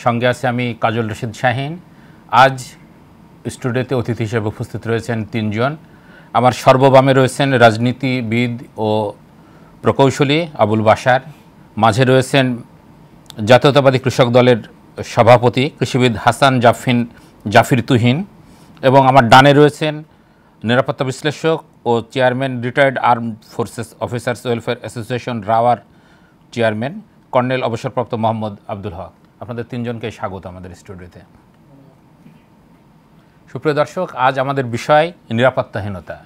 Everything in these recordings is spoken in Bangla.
সঙ্গে আছে আমি কাজল রশিদ শাহিন। আজ স্টুডিওতে অতিথি হিসেবে উপস্থিত রয়েছেন তিনজন। আমার সর্ববামে রয়েছেন রাজনীতিবিদ ও প্রকৌশলী আবুল বাশার, মাঝে রয়েছেন জাতীয়তাবাদী কৃষক দলের সভাপতি কৃষিবিদ হাসান জাফির তুহিন, এবং আমার ডানে রয়েছেন নিরাপত্তা বিশ্লেষক ও chairman retired armed forces officers welfare association রাওয়ার চেয়ারম্যান কর্নেল অবসরপ্রাপ্ত মোহাম্মদ আব্দুল হক। আপনাদের তিনজনকে স্বাগত আমাদের স্টুডিওতে। সুপ্রিয় দর্শক, আজ আমাদের বিষয় নিরাপত্তাহীনতা।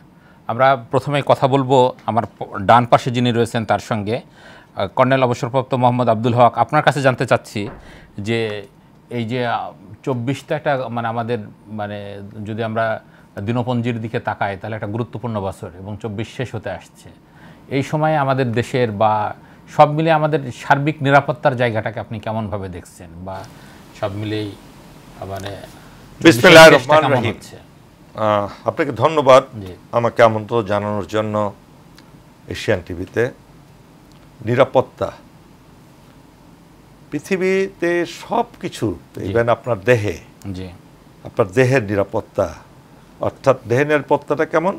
আমরা প্রথমে কথা বলবো আমার ডান পাশে যিনি রয়েছেন তার সঙ্গে, কর্নেল অবসরপ্রাপ্ত মোহাম্মদ আব্দুল হক। আপনার কাছে জানতে চাচ্ছি যে এই যে 24টা একটা আমাদের যদি আমরা দিনপঞ্জির দিকে তাকাই তাহলে একটা গুরুত্বপূর্ণ বছর, এবং 24 শেষ হতে আসছে। এই সময়ে আমাদের দেশের বা সব মিলে আমাদের সার্বিক নিরাপত্তার জায়গাটাকে আপনি কেমনভাবে দেখছেন, বা সব মিলেই বিসমিল্লাহির রহমানির রহিম। আপনাকে ধন্যবাদ আমাকে আমন্ত্রণ জানানোর জন্য এশিয়ান টিভিতে। নিরাপত্তা পৃথিবীতে সব কিছু, ইভেন আপনার দেহে, আপনার দেহের নিরাপত্তা, অর্থাৎ দেহের নিরাপত্তাটা কেমন?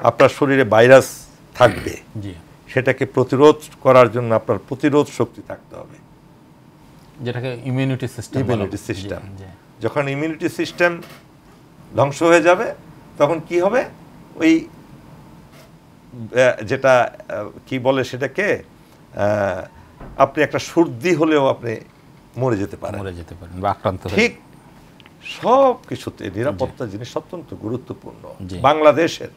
আপনার শরীরে ভাইরাস থাকবে, সেটাকে প্রতিরোধ করার জন্য আপনার প্রতিরোধ শক্তি থাকতে হবে, যেটাকে ইমিউনিটি সিস্টেম। যখন ইমিউনিটি সিস্টেম ধ্বংস হয়ে যাবে তখন কি হবে? ওই যেটা কি বলে সেটাকে, আপনি একটা সর্দি হলেও আপনি মরে যেতে পারেন বা আক্রান্ত। ঠিক সব কিছুতে নিরাপত্তা জিনিস অত্যন্ত গুরুত্বপূর্ণ। বাংলাদেশের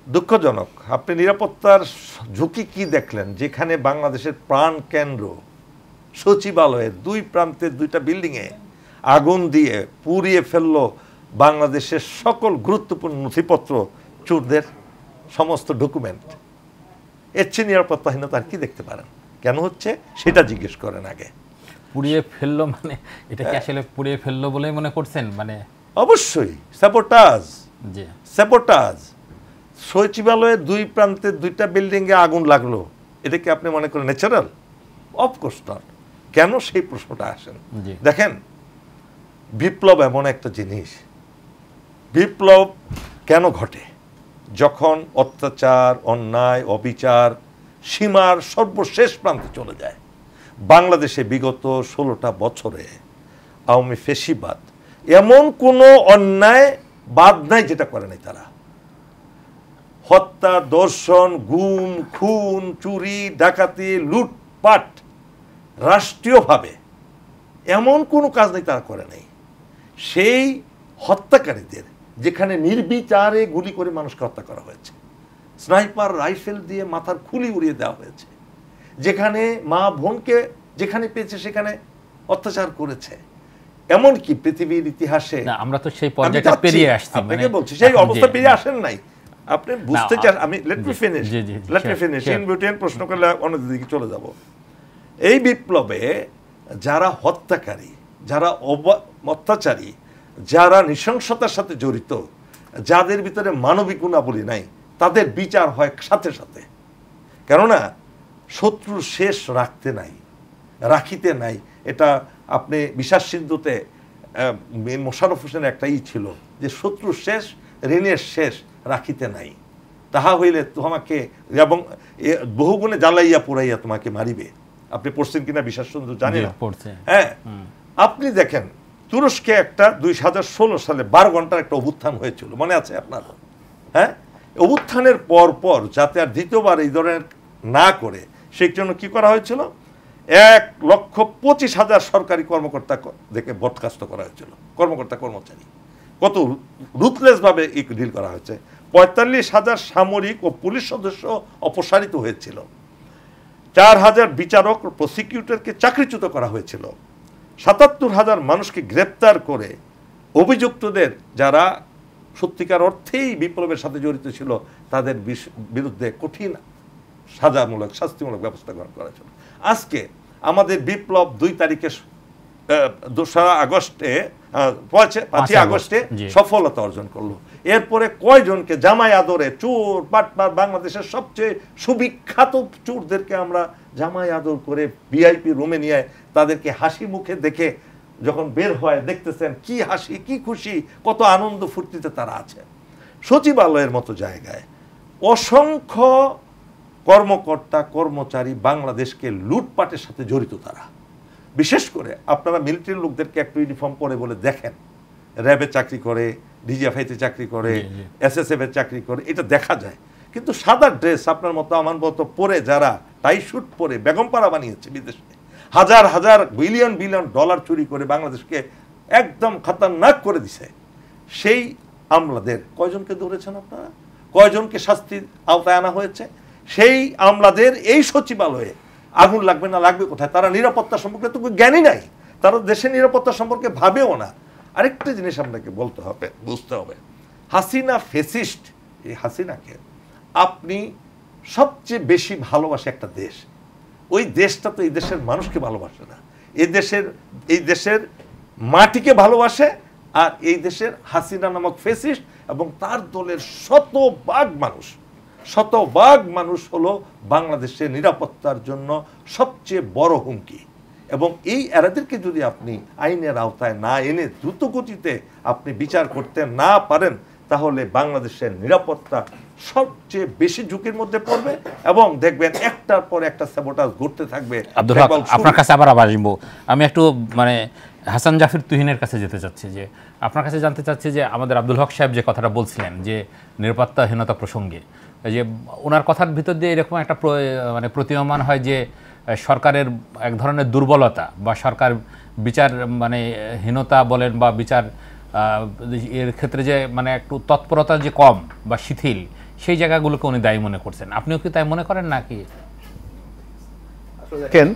দুঃখজনক, আপনি নিরাপত্তার ঝুঁকি কি দেখলেন? যেখানে বাংলাদেশের প্রাণ কেন্দ্র সচিবালয়ের দুই প্রান্তের দুইটা বিল্ডিংয়ে আগুন দিয়ে পুড়িয়ে ফেললো বাংলাদেশের সকল গুরুত্বপূর্ণ নথিপত্র, চোরদের সমস্ত ডকুমেন্ট। এর চেয়ে নিরাপত্তাহীনতা আর কি দেখতে পারেন? কেন হচ্ছে সেটা জিজ্ঞেস করেন আগে। পুড়িয়ে ফেললো এটা কি আসলে পুড়িয়ে ফেললো বলেই মনে করছেন? অবশ্যই স্যাবোটাজ। সচিবালয়ের দুই প্রান্তে দুইটা বিল্ডিংয়ে আগুন লাগলো, এটা কি আপনি মনে করেন ন্যাচারাল? Of course not. কেন সেই প্রশ্নটা আসেন? দেখেন, বিপ্লব এমন একটা জিনিস, বিপ্লব কেন ঘটে? যখন অত্যাচার, অন্যায়, অবিচার সীমার সর্বশেষ প্রান্তে চলে যায়। বাংলাদেশে বিগত 16টা বছরে আওয়ামী ফ্যাসিবাদ এমন কোনো অন্যায় বাদ নাই যেটা করে নাই তারা। হত্যা, দর্শন, গুম, খুন, চুরি, ডাকাতি, লুটপাট, রাষ্ট্রীয়ভাবে এমন কোনো কাজ নেই তারা করে নাই। সেই হত্যাকারীদের, যেখানে নির্বিচারে গুলি করে মানুষকে হত্যা করা হয়েছে, স্নাইপার রাইফেল দিয়ে মাথার খুলি উড়িয়ে দেওয়া হয়েছে, যেখানে মা বোনকে যেখানে পেয়েছে সেখানে অত্যাচার করেছে, এমনকি পৃথিবীর ইতিহাসে আমরা তো সেই পর্যায়টা পেরিয়ে আসছি। আপনাকে বলছি সেই অবস্থা পেরিয়ে আসেন নাই। আপনি বুঝতে চান, আমি let me finish in between, প্রশ্ন করলে অন্যদিকে চলে যাব। এই বিপ্লবে যারা হত্যাকারী, যারা অত্যাচারী, যারা নৃশংসতার সাথে জড়িত, যাদের ভিতরে মানবিক গুণাবলী নাই, তাদের বিচার হয় সাথে সাথে। কেননা শত্রুর শেষ রাখিতে নাই। এটা আপনি বিশ্বাস সিন্ধুতে মোশাররফ হোসেনের একটাই ছিল যে শত্রুর শেষ ঋণের শেষ রাখিতে নাই, তাহা হইলে তোমাকে এবং বহুগুণে জ্বালাইয়া পোড়াইয়া তোমাকে মারিবে। আপনি পড়ছেন কিনা বিশ্বাস সিন্ধু জানি না। হ্যাঁ, আপনি দেখেন তুরস্কে একটা 2016 সালে 12 ঘন্টার একটা অভ্যুত্থান হয়েছিল, মনে আছে আপনার? হ্যাঁ, অভ্যুত্থানের পর যাতে আর দ্বিতীয়বার এই ধরনের না করে সেই জন্য কি করা হয়েছিল? 1,25,000 সরকারি কর্মকর্তা দেখে বরখাস্ত করা হয়েছিল, কর্মচারী। কত রুথলেস ভাবে ডিল করা হয়েছে। 45,000 সামরিক ও পুলিশ সদস্য অপসারিত হয়েছিল। 4,000 বিচারক ও প্রসিকিউটরকে চাকরিচ্যুত করা হয়েছিল। 77,000 মানুষকে গ্রেপ্তার করে অভিযুক্তদের, যারা সত্যিকার অর্থেই বিপ্লবের সাথে জড়িত ছিল, তাদের বিরুদ্ধে কঠিন শাস্তিমূলক ব্যবস্থা গ্রহণ করা হয়েছিল। আজকে আমাদের বিপ্লব 2 তারিখে 2রা আগস্টে 5ই আগস্টে সফলতা অর্জন করলো। এরপরে কয়জনকে জামাই আদরে চোর বাটপার, বাংলাদেশের সবচেয়ে সুবিখ্যাত চোরদেরকে আমরা জামাই আদর করে ভিআইপি রুমে নিয়ে তাদেরকে হাসি মুখে দেখে যখন বের হয় দেখতেছেন কি হাসি, কি খুশি, কত আনন্দ ফুর্তিতে তারা আছে। সচিবালয়ের মতো জায়গায় অসংখ্য কর্মকর্তা কর্মচারী বাংলাদেশকে লুটপাটের সাথে জড়িত। তারা বিশেষ করে আপনারা মিলিটারি লোকদেরকে একটু ইউনিফর্ম পরে বলে দেখেন, র্যাবে চাকরি করে, ডিজিএফআইতে চাকরি করে, এসএসএফ এর চাকরি করে, এটা দেখা যায়। কিন্তু সাদা ড্রেস আপনার মতো আমার মতো পরে যারা টাই শুট পরে বেগমপাড়া বানিয়েছে বিদেশে, হাজার হাজার বিলিয়ন বিলিয়ন ডলার চুরি করে বাংলাদেশকে একদম খতরনাক করে দিছে, সেই আমলাদের কয়জনকে ধরেছেন আপনারা? কয়জনকে শাস্তির আওতায় আনা হয়েছে? সেই আমলাদের এই সচিবালয়ে আগুন লাগবে না লাগবে কোথায়? তারা নিরাপত্তা সম্পর্কে তো জ্ঞানই নাই, তারা দেশের নিরাপত্তা সম্পর্কে ভাবেও না। আরেকটা জিনিস আপনাকে বলতে হবে, বুঝতে হবে, হাসিনা ফেসিস্ট। এই হাসিনাকে আপনি সবচেয়ে বেশি ভালোবাসে একটা দেশ, ওই দেশটা তো এই দেশের মানুষকে ভালোবাসে না, এই দেশের মাটিকে ভালোবাসে। আর এই দেশের হাসিনা নামক ফেসিস্ট এবং তার দলের শতভাগ মানুষ হলো বাংলাদেশের নিরাপত্তার জন্য সবচেয়ে বড় হুমকি। এবং এই এরাদেরকে যদি আপনি আইনের আওতায় না এনে দ্রুত গতিতে আপনি বিচার করতে না পারেন, তাহলে বাংলাদেশের নিরাপত্তা সবচেয়ে বেশি ঝুঁকির মধ্যে পড়বে এবং দেখবেন একটার পর একটা স্যাবোটাজ ঘটতে থাকবে। আব্দুল হক, আপনার কাছে আবার আসবো। আমি একটু হাসান জাফর তুহিনের কাছে যেতে চাচ্ছি, যে আপনার কাছে জানতে চাচ্ছি যে আমাদের আব্দুল হক সাহেব যে কথাটা বলছিলেন যে নিরাপত্তাহীনতা প্রসঙ্গে, যে ওনার কথার ভিতর দিয়ে এরকম একটা প্রতীয়মান হয় যে সরকারের এক ধরনের দুর্বলতা বা সরকার বিচার হীনতা বলেন বা বিচার এর ক্ষেত্রে যে একটু তৎপরতা যে কম বা শিথিল, সেই জায়গাগুলোকে উনি দায়ী মনে করছেন। আপনিও কি তাই মনে করেন নাকি? দেখেন,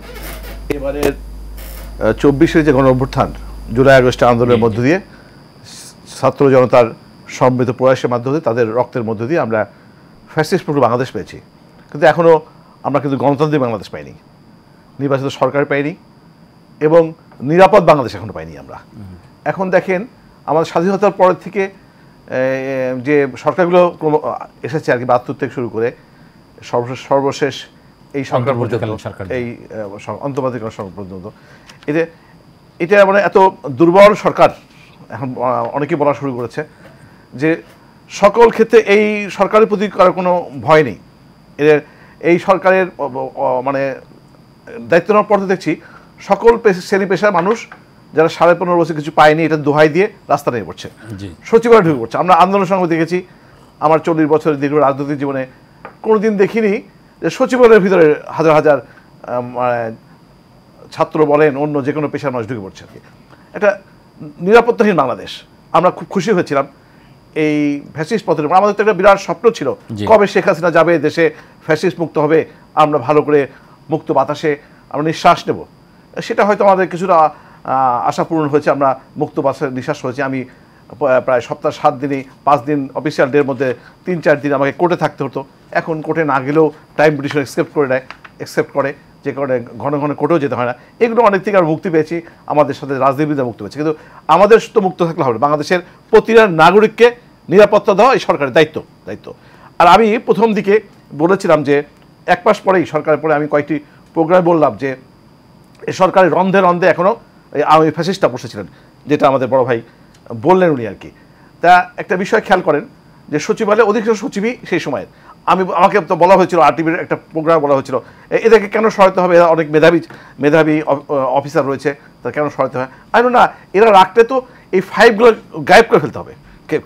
এবারের 24-এর যে গণ অভ্যুত্থান, জুলাই আগস্ট আন্দোলনের মধ্য দিয়ে ছাত্র জনতার সম্মিলিত প্রয়াসের মাধ্যমে তাদের রক্তের মধ্য দিয়ে আমরা ফ্যাসিস্ট মুক্ত বাংলাদেশ পেয়েছি। কিন্তু এখনও আমরা কিন্তু গণতান্ত্রিক বাংলাদেশ পাইনি, নির্বাচিত সরকার পাইনি এবং নিরাপদ বাংলাদেশ এখনও পাইনি আমরা। এখন দেখেন, আমাদের স্বাধীনতার পরের থেকে যে সরকারগুলো এসেছে আর কি, 72 থেকে শুরু করে সর্বশেষ এই সরকার পর্যন্ত, এই অন্তর্বর্তীকালীন সরকার পর্যন্ত, এটা এত দুর্বল সরকার এখন অনেকেই বলা শুরু করেছে যে সকল ক্ষেত্রে এই সরকারের প্রতি কারো কোনো ভয় নেই। এই সরকারের দায়িত্ব নেওয়ার পর দেখছি সকল শ্রেণী পেশার মানুষ যারা 15.5 বছর কিছু পায়নি, এটা দোহাই দিয়ে রাস্তা নিয়ে পড়ছে, সচিবালয়ে ঢুকে পড়ছে। আমরা আন্দোলন সংগ্রামে দেখেছি, আমার 40 বছরের দীর্ঘ রাজনৈতিক জীবনে কোনোদিন দেখিনি যে সচিবালয়ের ভিতরে হাজার হাজার ছাত্র বলেন অন্য যে কোনো পেশার মানুষ ঢুকে পড়ছে আর কি। একটা নিরাপত্তাহীন বাংলাদেশ। আমরা খুব খুশি হয়েছিলাম এই ফ্যাসিস্ট পথের উপর। আমাদের তো একটা বিরাট স্বপ্ন ছিল, কবে শেখ হাসিনা যাবে, দেশে ফ্যাসিস্ট মুক্ত হবে, আমরা ভালো করে মুক্ত বাতাসে আমরা নিঃশ্বাস নেব। সেটা হয়তো আমাদের কিছুটা আশা পূরণ হয়েছে, আমরা মুক্ত বাতাসে নিঃশ্বাস হয়েছি। আমি প্রায় সপ্তাহে 7 দিনই 5 দিন অফিসিয়াল ডের মধ্যে 3-4 দিন আমাকে কোর্টে থাকতে হতো। এখন কোর্টে না গেলেও টাইম পিটিশন অ্যাকসেপ্ট করে, যে কারণে ঘন ঘন কোর্টেও যেতে হয় না। এগুলো অনেক থেকে আমরা মুক্তি পেয়েছি, আমাদের সাথে রাজনীতিবিদরা মুক্তি পেয়েছে। কিন্তু আমাদের তো মুক্ত থাকলে হবে, বাংলাদেশের প্রতিটা নাগরিককে নিরাপত্তা দেওয়া এই সরকারের দায়িত্ব। আর আমি প্রথম দিকে বলেছিলাম যে 1 মাস পরেই সরকারের পরে আমি কয়েকটি প্রোগ্রামে বললাম যে এই সরকারের রন্ধে এখনও আমি ফ্যাসিস্টটা বসেছিলেন, যেটা আমাদের বড় ভাই বললেন উনি আর কি। তা একটা বিষয় খেয়াল করেন যে সচিবালয়ে অধিকাংশ সচিবই সেই সময়ের, আমাকে তো বলা হয়েছিল, আরটিভির একটা প্রোগ্রামে বলা হয়েছিল এদেরকে কেন সরাতে হবে, এরা অনেক মেধাবী অফিসার রয়েছে, তা কেন সরাতে হয়? আমি না, এরা রাখতে তো এই ফাইলগুলো গায়েব করে ফেলতে হবে,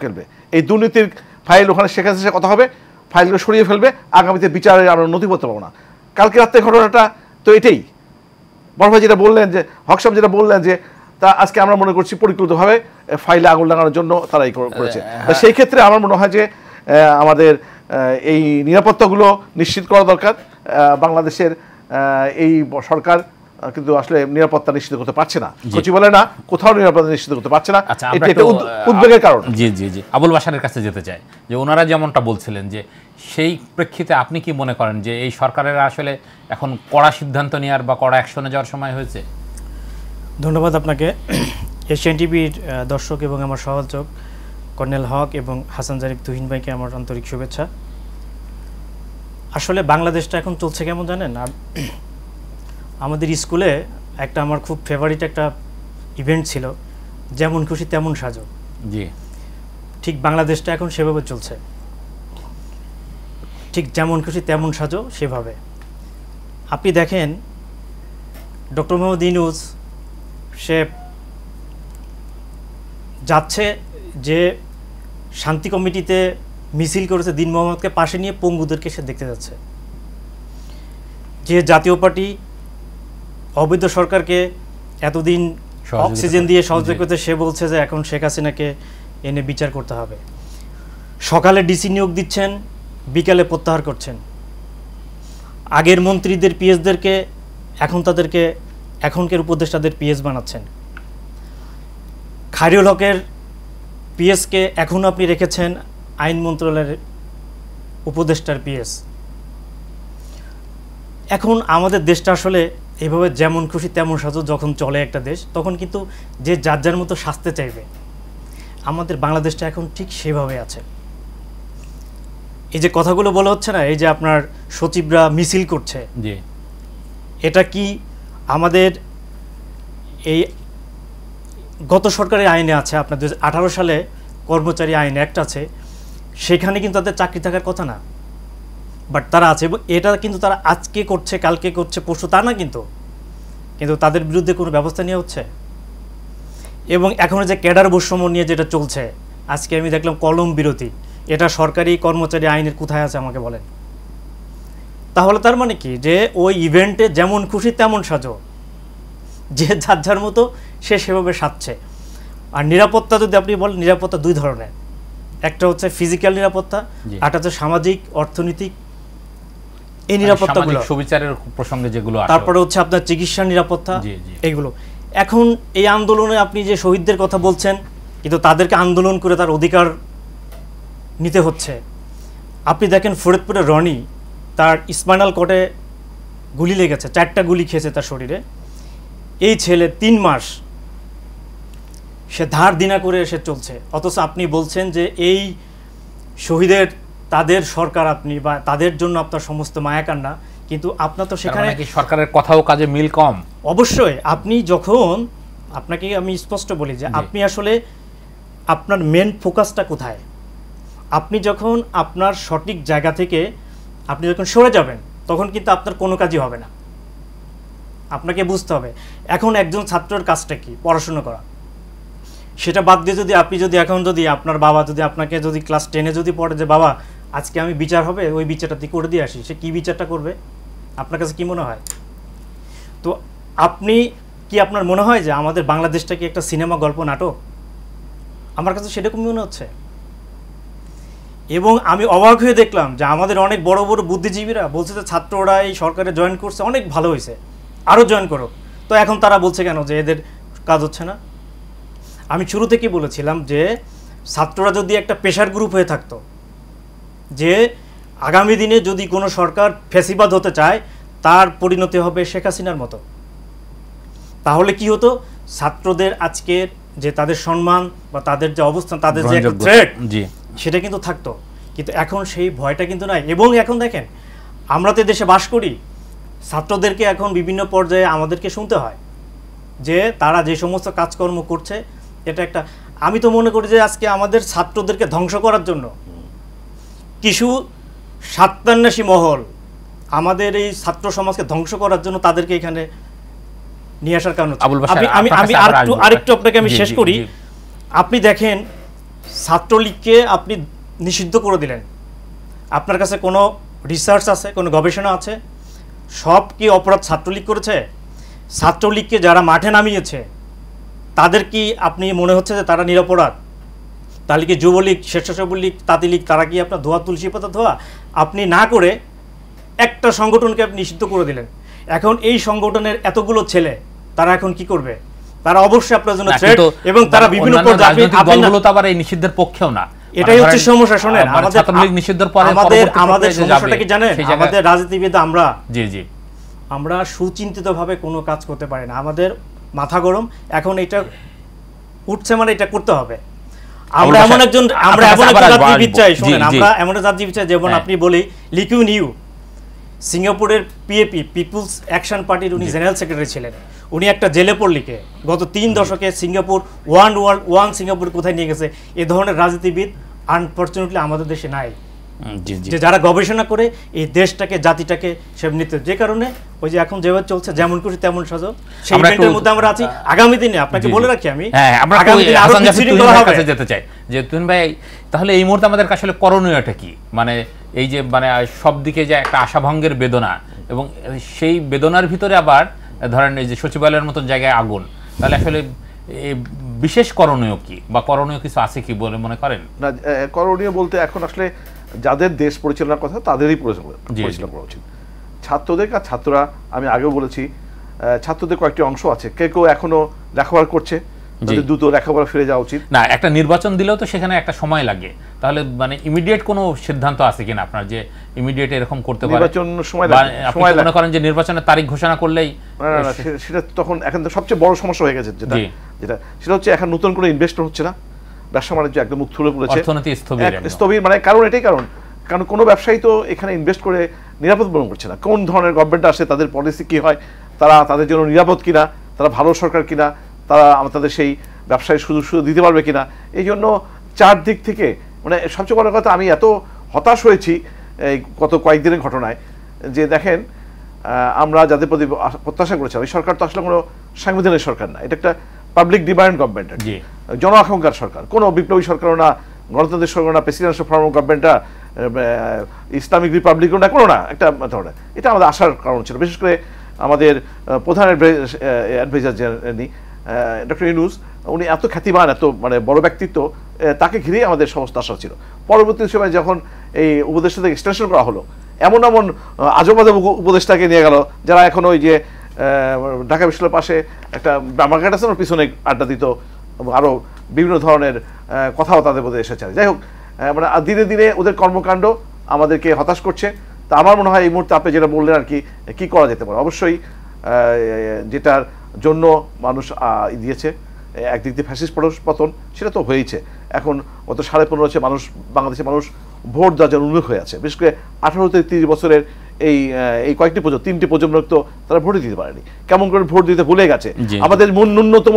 ফেলবে এই দুর্নীতির ফাইল, ওখানে শেখ হাসিনার কথা হবে, ফাইলগুলো সরিয়ে ফেলবে, আগামীতে বিচারে আমরা নথিপত্র পাবো না। কালকে রাত্রে ঘটনাটা তো এটাই। বড় ভাই যেটা বললেন, যে হক সাহেব যেটা বললেন, যে তা আজকে আমরা মনে করছি পরিকল্পিতভাবে ফাইলে আগুন লাগানোর জন্য তারাই করেছে। সেই ক্ষেত্রে আমার মনে হয় যে আমাদের এই নিরাপত্তাগুলো নিশ্চিত করা দরকার। বাংলাদেশের এই সরকার কিন্তু আসলে নিরাপত্তা নিশ্চিত করতে পারছে না, সচিবালয় না, কোথাও নিরাপত্তা নিশ্চিত করতে পারছে না। এটা উদ্বেগের কারণ। জি, আবুল বাশারের কাছে যেতে চাই, যে ওনারা যেমনটা বলছিলেন, যে সেই প্রেক্ষিতে আপনি কি মনে করেন যে এই সরকারের আসলে এখন কড়া সিদ্ধান্ত নেওয়ার বা কড়া অ্যাকশনে যাওয়ার সময় হয়েছে? ধন্যবাদ আপনাকে। এশিয়ান টিভির দর্শক এবং আমার সহযোগ কর্নেল হক এবং হাসান জারিফ তুহিন ভাইকে আমার আন্তরিক শুভেচ্ছা। আসলে বাংলাদেশটা এখন চলছে কেমন জানেন? আমাদের স্কুলে একটা আমার খুব ফেভারিট একটা ইভেন্ট ছিল, যেমন খুশি তেমন সাজো। জি, ঠিক বাংলাদেশটা এখন সেভাবে চলছে, ঠিক যেমন খুশি তেমন সাজো সেভাবে। আপনি দেখেন ডক্টর মোহাম্মদ ইউনূস সে যাচ্ছে যে শান্তি কমিটিতে মিছিল করেছে, দিন মোহাম্মদকে পাশে নিয়ে পঙ্গুদেরকে সে দেখতে যাচ্ছে। যে জাতীয় পার্টি অবৈধ সরকারকে এতদিন অক্সিজেন দিয়ে সহযোগিতা করতে, সে বলছে যে এখন শেখ হাসিনাকে এনে বিচার করতে হবে। সকালে ডিসি নিয়োগ দিচ্ছেন, বিকালে প্রত্যাহার করছেন। আগের মন্ত্রীদের পিএসদেরকে এখন তাদেরকে এখনকার উপদেষ্টাদের পিএস বানাচ্ছেন। খায়রুল হকের পিএসকে এখনও আপনি রেখেছেন আইন মন্ত্রণালয়ের উপদেষ্টার পিএস। এখন আমাদের দেশটা আসলে এইভাবে যেমন খুশি তেমন সাজো যখন চলে একটা দেশ, তখন কিন্তু যে যার যার মতো সাজতে চাইবে। আমাদের বাংলাদেশটা এখন ঠিক সেভাবে আছে। এই যে কথাগুলো বলা হচ্ছে না, এই যে আপনার সচিবরা মিছিল করছে, এটা কি আমাদের এই গত সরকারের আইনে আছে? আপনার 2018 সালে কর্মচারী আইন অ্যাক্ট আছে, সেখানে কিন্তু তাদের চাকরি থাকার কথা না, বাট তারা আছে। এবং এটা কিন্তু তারা আজকে করছে, কালকে করছে, পরশু তা না, কিন্তু তাদের বিরুদ্ধে কোনো ব্যবস্থা নেওয়া হচ্ছে। এবং এখন যে ক্যাডার বৈষম্য নিয়ে যেটা চলছে, আজকে আমি দেখলাম কলম বিরতি, এটা সরকারি কর্মচারী আইনের কোথায় আছে আমাকে বলেন? তাহলে তার মানে কি, যে ওই ইভেন্টে যেমন খুশি তেমন সাজো, যে যার যার মতো সে সেভাবে সাজছে। আর নিরাপত্তা যদি আপনি বলেন, নিরাপত্তা দুই ধরনের, একটা হচ্ছে ফিজিক্যাল নিরাপত্তা, একটা হচ্ছে সামাজিক অর্থনৈতিক এই নিরাপত্তাগুলো, সুবিচারের প্রসঙ্গে যেগুলো, তারপরে হচ্ছে আপনার চিকিৎসা নিরাপত্তা, এইগুলো। এখন এই আন্দোলনে আপনি যে শহীদদের কথা বলছেন, কিন্তু তাদেরকে আন্দোলন করে তার অধিকার নিতে হচ্ছে। আপনি দেখেন ফরিদপুরের রনি, তার স্পাইনাল কর্ডে গুলি লেগেছে, 4টা গুলি খেয়েছে তার শরীরে। এই ছেলে 3 মাস সে ধার দিনা করে এসে চলছে, অথচ আপনি বলছেন যে এই শহীদের তাদের সরকার আপনি, বা তাদের জন্য আপনার সমস্ত মায়া কান্না, কিন্তু আপনার তো সেখানে সরকারের কথাও কাজে মিল কম। অবশ্যই আপনি যখন, আপনাকে আমি স্পষ্ট বলি যে আপনি আসলে আপনার মেন ফোকাসটা কোথায়? আপনি যখন আপনার সঠিক জায়গা থেকে আপনি যখন সরে যাবেন, তখন কিন্তু আপনার কোনো কাজই হবে না। আপনাকে বুঝতে হবে এখন একজন ছাত্রের কাজটা কি, পড়াশোনা করা। সেটা বাদ দিয়ে যদি আপনি যদি এখন যদি আপনার বাবা যদি আপনাকে যদি ক্লাস 10-এ যদি পড়ে যে বাবা আজকে আমি বিচার হবে, ওই বিচারটা তুই করে দিয়ে আসি, সে কী বিচারটা করবে? আপনার কাছে কি মনে হয়? তো আপনি কি, আপনার মনে হয় যে আমাদের বাংলাদেশটা কি একটা সিনেমা, গল্প, নাটক? আমার কাছে সেরকমই মনে হচ্ছে। এবং আমি অবাক হয়ে দেখলাম যে আমাদের অনেক বড় বড় বুদ্ধিজীবীরা বলছে যে ছাত্ররা এই সরকারে জয়েন করছে, অনেক ভালো হয়েছে, আরও জয়েন করো। তো এখন তারা বলছে কেন যে এদের কাজ হচ্ছে না? আমি শুরু থেকেই বলেছিলাম যে ছাত্ররা যদি একটা পেশার গ্রুপ হয়ে থাকতো, যে আগামী দিনে যদি কোনো সরকার ফ্যাসিবাদ হতে চায়, তার পরিণতি হবে শেখ হাসিনার মতো, তাহলে কি হতো? ছাত্রদের আজকের যে তাদের সম্মান বা তাদের যে অবস্থান, তাদের যে একটা থ্রেট, সেটা কিন্তু থাকতো। কিন্তু এখন সেই ভয়টা কিন্তু নাই। এবং এখন দেখেন, আমরা তো দেশে বাস করি, ছাত্রদেরকে এখন বিভিন্ন পর্যায়ে আমাদেরকে শুনতে হয় যে তারা যে সমস্ত কাজকর্ম করছে, এটা একটা, আমি তো মনে করি যে আজকে আমাদের ছাত্রদেরকে ধ্বংস করার জন্য কিছু স্বার্থান্বেষী মহল আমাদের এই ছাত্র সমাজকে ধ্বংস করার জন্য তাদেরকে এখানে নিয়ে আসার কারণ হচ্ছে। আমি আরেকটু আপনাকে আমি শেষ করি। আপনি দেখেন ছাত্রলীগকে আপনি নিষিদ্ধ করে দিলেন, আপনার কাছে কোনো রিসার্চ আছে, কোনো গবেষণা আছে? সব কি অপরাধ ছাত্রলীগ করেছে? ছাত্রলীগকে যারা মাঠে নামিয়েছে তাদের কি আপনি মনে হচ্ছে যে তারা নিরপরাধ? তাহলে কি যুবলীগ, স্বেচ্ছাসেবক লীগ, তাঁতি লীগ, তারা কি আপনার ধোয়া তুলসী পাতা ধোয়া? আপনি না করে একটা সংগঠনকে আপনি নিষিদ্ধ করে দিলেন। এখন এই সংগঠনের এতগুলো ছেলে তারা এখন কি করবে? তারা অবশ্যই আপনার জন্য থ্রেট, এবং তারা বিভিন্ন আবার এই নিষিদ্ধের পক্ষেও না। এটাই হচ্ছে সমস্যা। শোনেন, আমাদের সমস্যাটা কি জানেন? আমাদের রাজনীতিবিদ আমরা সুচিন্তিতভাবে কোনো কাজ করতে পারি না, আমাদের মাথা গরম। এখন এটা উঠছে মানে এটা করতে হবে। আমরা এমন একজন রাজনীতিবিদ চাই, শুনেন, আমরা এমন রাজনীতিবিদ চাই যেমন আপনি বলি লি কুয়ান ইউ সিঙ্গাপুরের পিএপি পিপুলস অ্যাকশন পার্টির উনি জেনারেল সেক্রেটারি ছিলেন। উনি একটা জেলে পড়লিকে গত 3 দশকে Singapore one world one Singapore কোথায় নিয়ে গেছে। এ ধরনের রাজনীতিবিদ আনফরচুনেটলি আমাদের দেশে নাই, যে যারা গবেষণা করে এই দেশটাকে জাতিটাকে সেবনিতে। যে কারণে ওই যে এখন যেভাবে চলছে যেমন খুশি তেমন সাজো, সেই ইভেন্টের মধ্যে আমরা আছি। আগামী দিনে আপনাকে বলে রাখি আমি, আগামী দিনে আরো কাছে যেতে চাই যে তুহিন ভাই, তাহলে এই মুহূর্তে আমাদের আসলে করণীয়টা কি? মানে এই যে মানে সব দিকে যে একটা আশাভঙ্গের বেদনা, এবং সেই বেদনার ভিতরে আবার ধরেন এই যে সচিবালয়ের মতন জায়গায় আগুন, তাহলে আসলে বিশেষ করণীয় কি বা করণীয় কিছু আছে কি বলে মনে করেন? না, করণীয় বলতে এখন আসলে যাদের দেশ পরিচালনার কথা তাদেরই পরিচালনা করা উচিত। ছাত্রদের কাজ, ছাত্ররা, আমি আগেও বলেছি, ছাত্রদের কয়েকটি অংশ আছে, কেউ এখনো লেখাপড়া করছে, তাদের দ্রুত লেখাপড়া ফিরে যাওয়া উচিত। না, একটা নির্বাচন দিলেও তো সেখানে একটা সময় লাগে, তাহলে মানে ইমিডিয়েট কোনো সিদ্ধান্ত আছে কিনা আপনার যে ইমিডিয়েট এরকম করতে পারে? নির্বাচন সময় মনে করেন যে নির্বাচনের তারিখ ঘোষণা করলেই সেটা তখন এখন সবচেয়ে বড় সমস্যা হয়ে গেছে, সেটা হচ্ছে এখন নতুন কোনো ইনভেস্টর হচ্ছে না, ব্যবসা বাণিজ্য একদম মুখ থুলে পড়েছে, অর্থনীতি স্থবির। মানে কারণ এটাই কারণ কোনো ব্যবসায়ী তো এখানে ইনভেস্ট করে নিরাপদ মনে করছে না। কোন ধরনের গভর্নমেন্ট আসে, তাদের পলিসি কি হয়, তারা তাদের জন্য নিরাপদ কিনা, তারা ভালো সরকার কিনা, তারা তাদের সেই ব্যবসায় সুযোগ দিতে পারবে কিনা। এই জন্য চারদিক থেকে মানে সবচেয়ে বড় কথা, আমি এত হতাশ হয়েছি এই গত কয়েকদিনের ঘটনায়, যে দেখেন আমরা যাদের প্রতি প্রত্যাশা করেছিলাম, এই সরকার তো আসলে কোনো সাংবিধানিক সরকার না, এটা একটা পাবলিক ডিমান্ড গভর্নমেন্ট, জন আকাঙ্ক্ষার সরকার, কোনো বিপ্লবী সরকারও না, গণতান্ত্রিক সরকার না, প্রেসিডেন্সিয়াল ফর্ম অফ গভর্নমেন্টটা ইসলামিক রিপাবলিকও না, কোনো না, একটা ধরনের। এটা আমাদের আসার কারণ ছিল, বিশেষ করে আমাদের প্রধান অ্যাডভাইজার যিনি ডক্টর ইউনূস, উনি এত খ্যাতিমান, এত মানে বড় ব্যক্তিত্ব, তাকে ঘিরেই আমাদের সমস্ত আশা ছিল। পরবর্তী সময় যখন এই উপদেষ্টাকে এক্সটেনশন করা হলো, এমন এমন আজব আজব উপদেষ্টাকে নিয়ে গেল, যারা এখন ওই যে ঢাকা বিশ্ববিদ্যালয়ের পাশে একটা মার্কেট আছে, ওর পিছনে আড্ডা দিত, আরও বিভিন্ন ধরনের কথাও তাদের মধ্যে এসেছে। যাই হোক, মানে ধীরে ধীরে ওদের কর্মকাণ্ড আমাদেরকে হতাশ করছে। তা আমার মনে হয় এই মুহূর্তে আপনি যেটা বললেন আর কি করা যেতে পারে, অবশ্যই যেটার জন্য মানুষ দিয়েছে, একদিক দিয়ে ফ্যাসিস্ট পতন, সেটা তো হয়েইছে। এখন গত 15.5 মানুষ, বাংলাদেশের মানুষ ভোট দেওয়ার জন্য উন্মুখ হয়ে আছে। বিশেষ করে 18 থেকে 30 বছরের এই কয়েকটি প্রজন্ম, 3টি প্রজন্ম তো তারা ভোটই দিতে পারেনি, কেমন করে ভোট দিতে ভুলে গেছে। আমাদের ন্যূনতম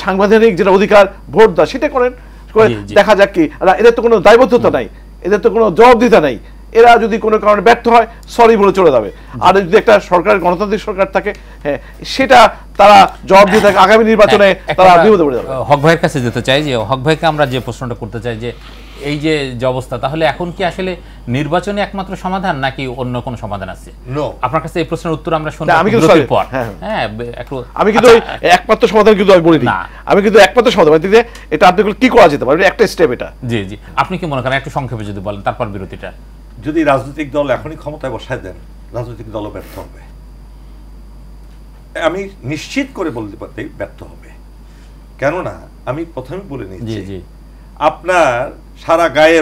সাংবিধানিক যেটা অধিকার ভোট দেওয়া, সেটা করেন, দেখা যাক কি। এদের তো কোনো দায়বদ্ধতা নাই, এদের তো কোনো জবাবদিহিতা নাই। এরা যদি কোনো কারণে ব্যর্থ হয়, সরি বলে চলে যাবে। আর যদি একটা সরকার, গণতান্ত্রিক সরকার থাকে, হ্যাঁ, সেটা তারা জবাব দিয়ে থাকে, আগামী নির্বাচনে তারা বিপদে পড়ে যাবে। হক ভাইয়ের কাছে যেতে চাই, যে হক ভাইকে আমরা যে প্রশ্নটা করতে চাই, যে এই যে অবস্থা, তাহলে এখন কি আসলে নির্বাচনে একমাত্র সমাধান নাকি অন্য কোনো সমাধান আছে? আপনার কাছে এই প্রশ্নের উত্তর আমরা শুনবো। আমি কিন্তু একমাত্র সমাধান কিন্তু আমি বলি না, আমি কিন্তু একমাত্র সমাধান দিতে, এটা আপনি কি করা যেতে পারে, একটা স্টেপ এটা। জি জি, আপনি কি মনে করেন একটু সংক্ষেপে যদি বলেন, তারপর বিরতিটা। যদি রাজনৈতিক দল এখনই ক্ষমতায় বসায় দেন, রাজনৈতিক দলও ব্যর্থ হবে, আমি নিশ্চিত করে বলতে পারতে ব্যর্থ হবে। কেননা আমি প্রথমে বলে নিচ্ছি, আপনার সারা গায়ে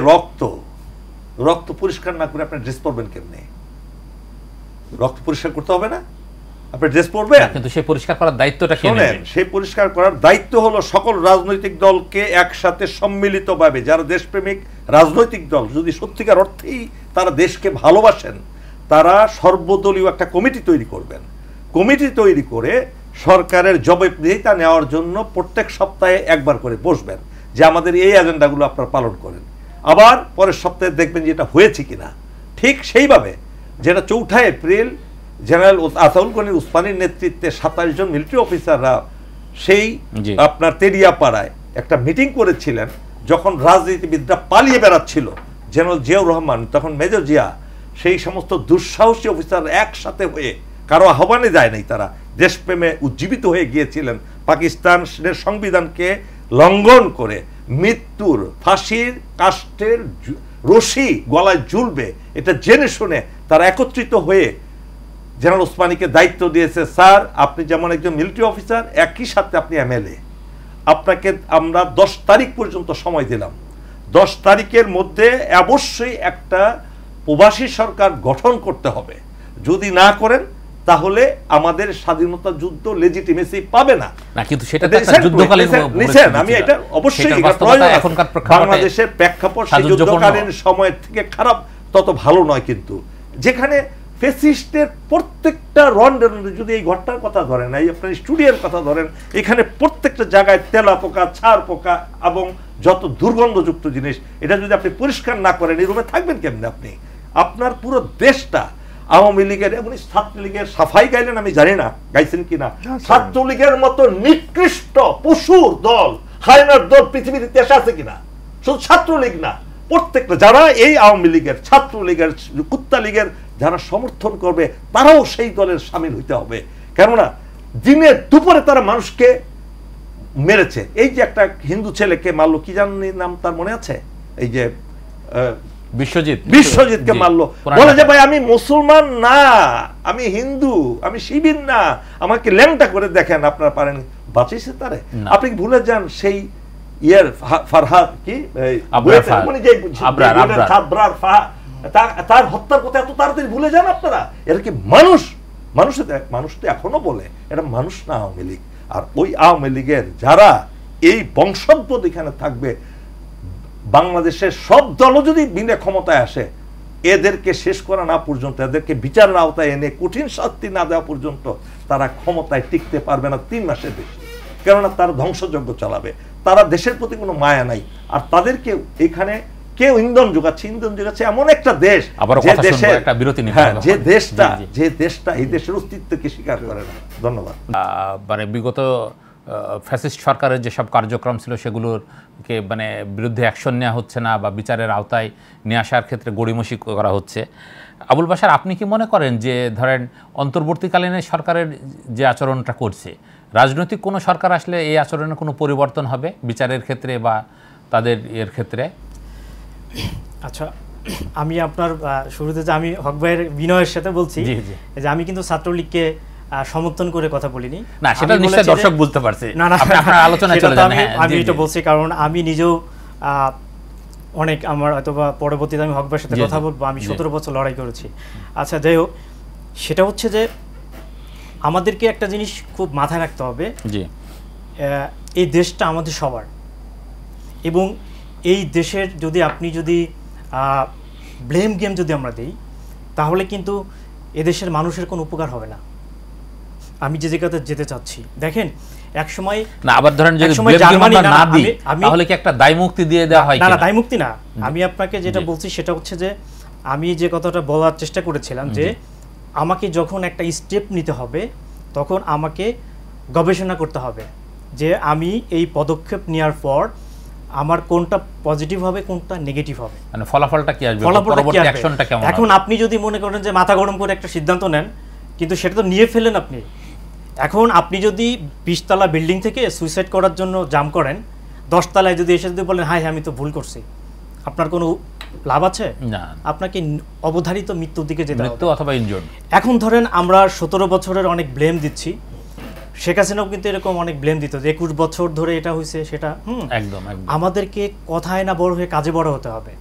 রক্ত পরিষ্কার না করে আপনার ড্রেস পরবেন কেমনে? রক্ত পরিষ্কার করতে হবে না, আপনি ড্রেস পরবেন, কিন্তু সেই পরিষ্কার করার দায়িত্বটা কে নেবেন? সেই পরিষ্কার করার দায়িত্ব হলো সকল রাজনৈতিক দলকে একসাথে সম্মিলিতভাবে, যারা দেশপ্রেমিক রাজনৈতিক দল, যদি সত্যিকার অর্থেই তারা দেশকে ভালোবাসেন, তারা সর্বদলীয় একটা কমিটি তৈরি করবেন। কমিটি তৈরি করে সরকারের জবাবদিহিতা নেওয়ার জন্য প্রত্যেক সপ্তাহে একবার করে বসবেন, যে আমাদের এই এজেন্ডাগুলো আপনারা পালন করেন। আবার পরের সপ্তাহে দেখবেন যে এটা হয়েছে কিনা। ঠিক সেইভাবে যেটা 4 এপ্রিল জেনারেল আতাউল গনি উসমানীর নেতৃত্বে 27 জন মিলিটারি অফিসাররা সেই আপনার তেরিয়াপাড়ায় একটা মিটিং করেছিলেন, যখন রাজনীতিবিদরা পালিয়ে বেড়াচ্ছিল, জেনারেল জিয়াউর রহমান, তখন মেজর জিয়া, সেই সমস্ত দুঃসাহসী অফিসার একসাথে হয়ে, কারো আহ্বানে যায় নাই, তারা দেশপ্রেমে উজ্জীবিত হয়ে গিয়েছিলেন। পাকিস্তানের সংবিধানকে লঙ্ঘন করে মৃত্যুর, ফাঁসির কাষ্ঠের রশি গলায় ঝুলবে, এটা জেনে শুনে তারা একত্রিত হয়ে জেনারেল ওসমানীকে দায়িত্ব দিয়েছে, স্যার আপনি যেমন একজন মিলিটারি অফিসার, একই সাথে আপনি এমএলএ, আপনাকে আমরা 10 তারিখ পর্যন্ত সময় দিলাম। 10 তারিখের মধ্যে অবশ্যই একটা প্রবাসী সরকার গঠন করতে হবে। যদি না করেন তাহলে আমাদের স্বাধীনতা যুদ্ধ লেজিটিমেসি পাবে না। কিন্তু সেটা তো একটা যুদ্ধকালীন আমি এটা অবশ্যই এখনকার বাংলাদেশের প্রেক্ষাপট সেই যুদ্ধকালীন সময়ের থেকে খারাপ তত ভালো নয়, কিন্তু যেখানে ফ্যাসিস্টের প্রত্যেকটা রন্ডে, যদি এই ঘরটার কথা ধরেন, এই আপনার স্টুডিওর কথা ধরেন, এখানে প্রত্যেকটা জায়গায় তেলা পোকা, ছাড় পোকা এবং যত দুর্গন্ধযুক্ত জিনিস, এটা যদি আপনি পরিষ্কার না করেন এই রুমে থাকবেন কেমনে আপনি? আপনার পুরো দেশটা আওয়ামী লীগের এবং ছাত্রলীগের সাফাই গাইলেন, আমি জানি না গাইছেন কিনা, ছাত্রলীগের মতো নিকৃষ্ট পশুর দল, হায়নার দল পৃথিবীর ইতিহাসে আছে কিনা? শুধু ছাত্রলীগ না, প্রত্যেকটা যারা এই আওয়ামী লীগের, ছাত্রলীগের, কুত্তা লীগের যারা সমর্থন করবে তারাও সেই দলের সামিল হইতে হবে। কেননা দিনে দুপুরে তারা মানুষকে মেরেছে। এই যে একটা হিন্দু ছেলেকে মারলো, কি জানি নাম তার মনে আছে, এই যে বিশ্বজিৎকে মারলো, বলে যে ভাই আমি মুসলমান না, আমি হিন্দু, আমি শিবির না, আমাকে ল্যাংটা করে দেখেন, আপনারা পারেন। বাঁচিয়েছে তারে? আপনি ভুলে যান সেই ইয়ার ফারহাদ কি তার হত্যার কথা এত তাড়াতাড়ি ভুলে যান আপনারা? এরা কি মানুষ? মানুষ তো এখনো বলে এটা মানুষ না আওয়ামী লীগ। আর ওই আওয়ামী লীগের যারা এই বংশোদ্ভূত এখানে থাকবে, বাংলাদেশের সব দলও যদি বিনা ক্ষমতায় আসে, এদেরকে শেষ করা না পর্যন্ত, এদেরকে বিচারের আওতায় এনে কঠিন শাস্তি না দেওয়া পর্যন্ত তারা ক্ষমতায় টিকতে পারবে না 3 মাসের বেশি। কেননা তারা ধ্বংসযজ্ঞ চালাবে, তারা দেশের প্রতি কোনো মায়া নাই। আর তাদেরকে এখানে কেউ ইন্ধন যোগাচ্ছে এমন একটা দেশ, যে দেশটা এই দেশের অস্তিত্বকে স্বীকার করে না। ধন্যবাদ। মানে বিগত ফ্যাসিস্ট সরকারের যেসব কার্যক্রম ছিল সেগুলোকে মানে বিরুদ্ধে অ্যাকশন নেওয়া হচ্ছে না বা বিচারের আওতায় নিয়ে আসার ক্ষেত্রে গড়িমসি করা হচ্ছে। আবুল বাশার, আপনি কি মনে করেন যে ধরেন অন্তর্বর্তীকালীন সরকারের যে আচরণটা করছে, রাজনৈতিক কোনো সরকার আসলে এই আচরণের কোনো পরিবর্তন হবে বিচারের ক্ষেত্রে বা তাদের এর ক্ষেত্রে? আচ্ছা, আমি আপনার শুরুতে যে আমি হক ভাইয়ের বিনয়ের সাথে বলছি যে আমি কিন্তু ছাত্রলীগকে সমর্থন করে কথা বলিনি। না, সেটা নিশ্চয়ই দর্শক বুঝতে পারছে। না না, আপনার আলোচনায় চলে যান। আমি এটা বলছি কারণ আমি নিজেও অনেক, আমার অথবা পরবর্তীতে আমি হক ভাইয়ের সাথে কথা বলবো, আমি 17 বছর লড়াই করেছি। আচ্ছা, যাই হোক, সেটা হচ্ছে যে আমাদেরকে একটা জিনিস খুব মাথায় রাখতে হবে, এই দেশটা আমাদের সবার, এবং এই দেশের যদি আপনি যদি ব্লেম গেম যদি আমরা দিই, তাহলে কিন্তু এদেশের মানুষের কোনো উপকার হবে না। আমি যে জায়গাতে যেতে চাচ্ছি, দেখেন এক সময় না, আবার ধরেন যদি জার্মানি না দিই তাহলে কি একটা দায়মুক্তি দিয়ে দেওয়া হয়? না, দায়মুক্তি না। আমি আপনাকে যেটা বলছি সেটা হচ্ছে যে আমি যে কথাটা বলার চেষ্টা করেছিলাম যে আমাকে যখন একটা স্টেপ নিতে হবে তখন আমাকে গবেষণা করতে হবে যে আমি এই পদক্ষেপ নেওয়ার পর আমার কোনটা পজিটিভ হবে, কোনটা নেগেটিভ হবে, মানে ফলাফলটা কি আসবে, পরবর্তী অ্যাকশনটা কেমন হবে। এখন আপনি যদি মনে করেন যে মাথা গরম করে একটা সিদ্ধান্ত নেন, কিন্তু সেটা তো নিয়ে ফেলেন আপনি। এখন আপনি যদি 20 তলা বিল্ডিং থেকে সুইসাইড করার জন্য জাম্প করেন, 10 তলায় যদি এসে যদি বলেন হাই আমি তো ভুল করছি, আপনার কোনো লাভ আছে? না, আপনাকে অবধারিত মৃত্যুর দিকে যেতে হবে, মৃত্যু অথবা ইনজুরি। এখন ধরেন আমরা 17 বছরের অনেক ব্লেম দিচ্ছি, শেখ হাসিনাও কিন্তু এরকম অনেক ব্লেম দিত যে 21 বছর ধরে এটা হয়েছে সেটা। একদম। আমাদেরকে কথায় না বড় হয়ে কাজে বড় হতে হবে।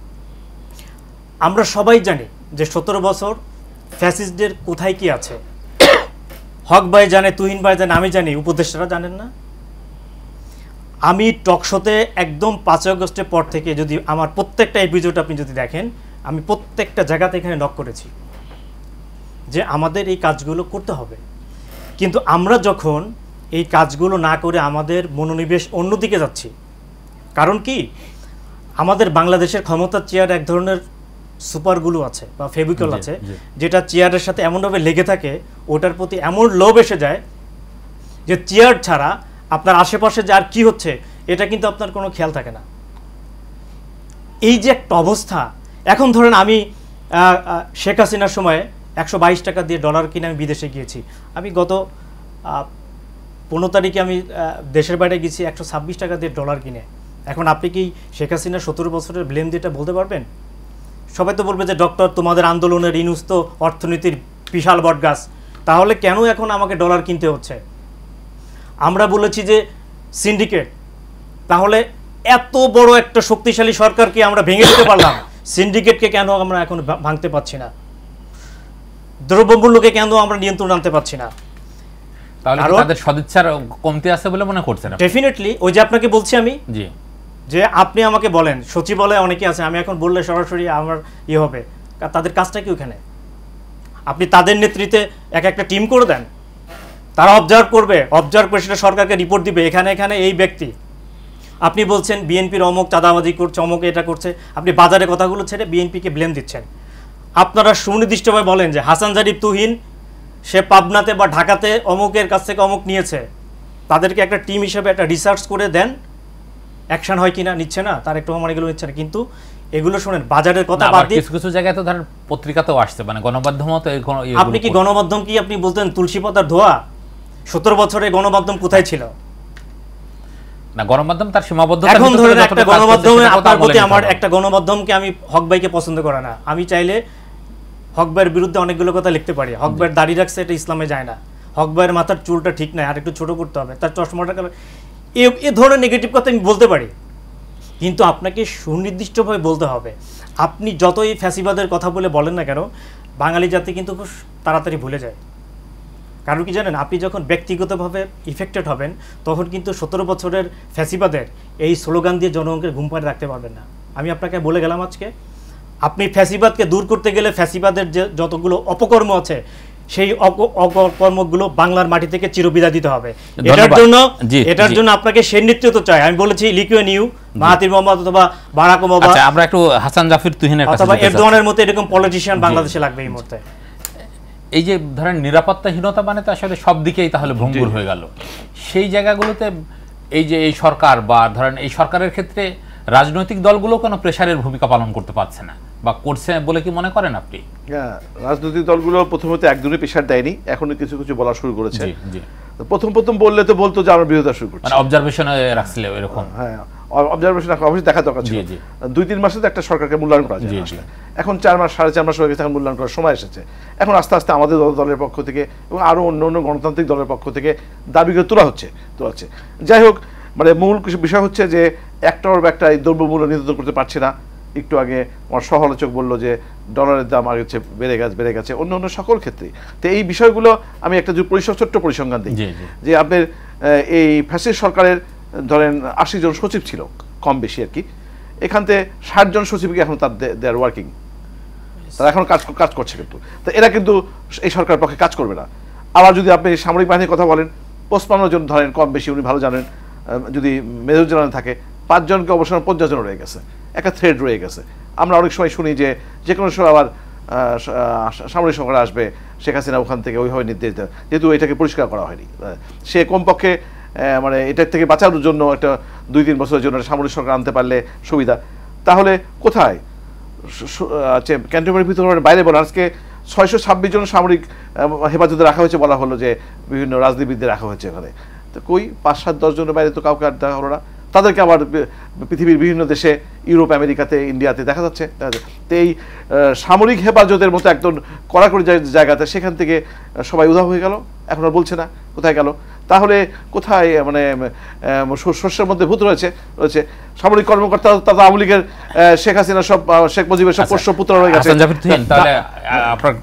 আমরা সবাই জানি যে 17 বছর ফ্যাসিস্টদের কোথায় কি আছে। হক ভাই জানে, তুহিন ভাই জানে, আমি জানি, উপদেষ্টারা জানেন না। আমি টকশোতে একদম 5 আগস্টের পর থেকে যদি আমার প্রত্যেকটা এপিসোড আপনি যদি দেখেন, আমি প্রত্যেকটা জায়গাতে এখানে নক করেছি যে আমাদের এই কাজগুলো করতে হবে। কিন্তু আমরা যখন এই কাজগুলো না করে আমাদের মনোনিবেশ অন্যদিকে যাচ্ছি, কারণ কি আমাদের বাংলাদেশের ক্ষমতার চেয়ার এক ধরনের সুপারগুলো আছে বা ফেভিকল আছে, যেটা চেয়ারের সাথে এমনভাবে লেগে থাকে, ওটার প্রতি এমন লোভ এসে যায় যে চেয়ার ছাড়া আপনার আশেপাশে যে আর কি হচ্ছে এটা কিন্তু আপনার কোনো খেয়াল থাকে না। এই যে একটা অবস্থা, এখন ধরেন আমি শেখ হাসিনার সময়ে 122 টাকা দিয়ে ডলার কিনে আমি বিদেশে গিয়েছি। আমি গত 15 তারিখে আমি দেশের বাইরে গেছি 126 টাকা দিয়ে ডলার কিনে। এখন আপনি কি শেখ হাসিনা 17 বছরের ব্লেম দিয়ে বলতে পারবেন? সবাই তো বলবে যে ডক্টর তোমাদের আন্দোলনের ইনুস তো অর্থনীতির বিশাল বটগাছ, তাহলে কেন এখন আমাকে ডলার কিনতে হচ্ছে? আমরা বলেছি যে সিন্ডিকেট, তাহলে এত বড় একটা শক্তিশালী সরকারকে আমরা ভেঙে দিতে পারলাম, সিন্ডিকেটকে কেন আমরা এখন ভাঙতে পারছি না? দ্রব্যমূল্যকে কেন আমরা নিয়ন্ত্রণ আনতে পারছি না? তাহলে কি তাদের সদিচ্ছার কমতি আছে বলে মনে করছেন? ডেফিনেটলি, ওই যে আপনাকে বলছি আমি, জি, যে আপনি আমাকে বলেন সচিবালয়ে অনেকে আছে, আমি এখন বললে সরাসরি আমার ইয়ে হবে, তাদের কাজটা কি ওখানে? আপনি তাদের নেতৃত্বে একটা টিম করে দেন, তারা অবজার্ভ করবে, অবজার্ভ করে সেটা সরকারকে রিপোর্ট দিবে, এখানে এখানে এই ব্যক্তি। আপনি বলছেন বিএনপির অমুক চাঁদাবাজি করছে, অমুক এটা করছে, আপনি বাজারে কথাগুলো ছেড়ে বিএনপিকে ব্লেম দিচ্ছেন। আপনারা সুনির্দিষ্টভাবে বলেন যে হাসান জারিফ তুহিন সে পাবনাতে বা ঢাকাতে অমুকের কাছ থেকে অমুক নিয়েছে, তাদেরকে একটা টিম হিসেবে একটা রিসার্চ করে দেন, অ্যাকশন হয় কিনা। নিচ্ছে না, তার একটু আমার এগুলো নিচ্ছে না। কিন্তু এগুলো শোনেন, বাজারের কথা বাদ দিয়ে কিছু কিছু জায়গায় তো ধরেন পত্রিকাতেও আসছে, মানে গণমাধ্যমও তো আপনি কি গণমাধ্যম কি আপনি বলতেন তুলসী পাতার ধোয়া? 17 বছরে গণমাধ্যম কোথায় ছিল? না, গণমাধ্যম তার সীমাবদ্ধতা। এখন ধরেন একটা গণমাধ্যমে আপনার প্রতি আমার একটা গণমাধ্যমকে আমি হক ভাইকে পছন্দ করে না, আমি চাইলে হক ভাইয়ের বিরুদ্ধে অনেকগুলো কথা লিখতে পারি। হক ভাইয়ের দাড়ি রাখছে, এটা ইসলামে যায় না। হক ভাইয়ের মাথার চুলটা ঠিক নাই, আর একটু ছোট করতে হবে, তার চশমাটা এ ধরনের নেগেটিভ কথা আমি বলতে পারি। কিন্তু আপনাকে সুনির্দিষ্টভাবে বলতে হবে। আপনি যতই ফ্যাসিবাদের কথা বলেন না কেন, বাঙালি জাতি কিন্তু খুব তাড়াতাড়ি ভুলে যায়। কারণ কি জানেন, আপনি যখন ব্যক্তিগতভাবে ইফেক্টেড হবেন, তখন কিন্তু 17 বছরের ফ্যাসিবাদের এই স্লোগান দিয়ে জনগণকে ঘুম পাড়িয়ে রাখতে পারবেন না। আমি আপনাকে বলে গেলাম আজকে, আপনি ফ্যাসিবাদকে দূর করতে গেলে ফ্যাসিবাদের যে যতগুলো অপকর্ম আছে, সেই অপকর্মগুলো বাংলার মাটি থেকে চিরবিদায় দিতে হবে। এটার জন্য আপনাকে সেই নেতৃত্ব চাই। আমি বলেছি লিকুয়েন ইউ, মাহাথির মোহাম্মদ অথবা বারাক ওবামা, আমরা একটু হাসান জাফর তুহিনের কাছে, অথবা এরদোয়ানের মতো এরকম পলিটিশিয়ান বাংলাদেশে লাগবে এই মুহূর্তে। এই যে ধরেন নিরাপত্তাহীনতা মানে তো আসলে সব দিকেই তাহলে ভঙ্গুর হয়ে গেল। সেই জায়গাগুলোতে এই যে এই সরকার বা ধরেন এই সরকারের ক্ষেত্রে রাজনৈতিক দলগুলো কোনো প্রেসারের ভূমিকা পালন করতে পারছে না বা করছে বলে কি মনে করেন আপনি? হ্যাঁ, রাজনৈতিক দলগুলো প্রথমত একদমই প্রেসার দেয়নি, এখনো কিছু কিছু বলা শুরু করেছে। প্রথম বললে তো বলতো যে আমরা বিরোধিতা শুরু করছি, মানে অবজারভেশনে রাখছিল এরকম। হ্যাঁ, অবজারভেশন অবশ্যই দেখা দরকার ছিল। 2-3 মাসে তো একটা সরকারকে মূল্যায়ন করা যায়। এখন 4 মাস 4.5 মাস হয়ে গেছে, এখন মূল্যায়ন করার সময় এসেছে। এখন আস্তে আস্তে আমাদের দলের পক্ষ থেকে এবং আরো অন্য গণতান্ত্রিক দলের পক্ষ থেকে দাবি করে তোলা হচ্ছে। যাই হোক, মানে মূল বিষয় হচ্ছে যে একটার একটা এই দ্রব্যমূল্য নিয়ন্ত্রণ করতে পারছে না। একটু আগে আমার সহ-আলোচক বললো যে ডলারের দাম আগে হচ্ছে বেড়ে গেছে অন্য সকল ক্ষেত্রে। তো এই বিষয়গুলো আমি একটা ছোট্ট পরিসংখ্যান দিই যে আপনার এই ফ্যাসিস্ট সরকারের ধরেন 80 জন সচিব ছিল, কম বেশি আর কি। এখান থেকে 60 জন সচিবকে এখন দে আর ওয়ার্কিং, তারা এখন কাজ করছে। কিন্তু তো এরা কিন্তু এই সরকারের পক্ষে কাজ করবে না। আবার যদি আপনি সামরিক বাহিনীর কথা বলেন, 55 জন ধরেন কম বেশি, উনি ভালো জানেন, যদি মেজর জেনারেল থাকে 5 জনকে অবসর 50 জন রয়ে গেছে, একটা থ্রেড রয়ে গেছে। আমরা অনেক সময় শুনি যে কোনো সময় আবার সামরিক সরকার আসবে, শেখ হাসিনা ওখান থেকে ওইভাবে নির্দেশ দেয়, যেহেতু এটাকে পরিষ্কার করা হয়নি। সে কমপক্ষে মানে এটার থেকে বাঁচানোর জন্য একটা 2-3 বছরের জন্য সামরিক সরকার আনতে পারলে সুবিধা। তাহলে কোথায় ক্যান্টনমেন্টের ভিতরে বাইরে বলা, আজকে 626 জন সামরিক হেফাজতে রাখা হয়েছে, বলা হলো যে বিভিন্ন রাজনীতিবিদদের রাখা হয়েছে এখানে। তো কই 5-7-10 জনের বাইরে তো কাউকে আর দেখা হলো না। তাদেরকে আবার পৃথিবীর বিভিন্ন দেশে, ইউরোপ, আমেরিকাতে, ইন্ডিয়াতে দেখা যাচ্ছে। তো এই সামরিক হেফাজতের মতো একদম কড়াকড়ি জায়গাতে সেখান থেকে সবাই উধাও হয়ে গেল, এখন আর বলছে না কোথায় গেল। তাহলে কোথায় মানে শস্যের মধ্যে ভূত রয়েছে সামরিক কর্মকর্তা, তারা আওয়ামী লীগের শেখ হাসিনা সব, শেখ মুজিবের সব পোষ্য পুত্র রয়ে গেছে। তাহলে আপনার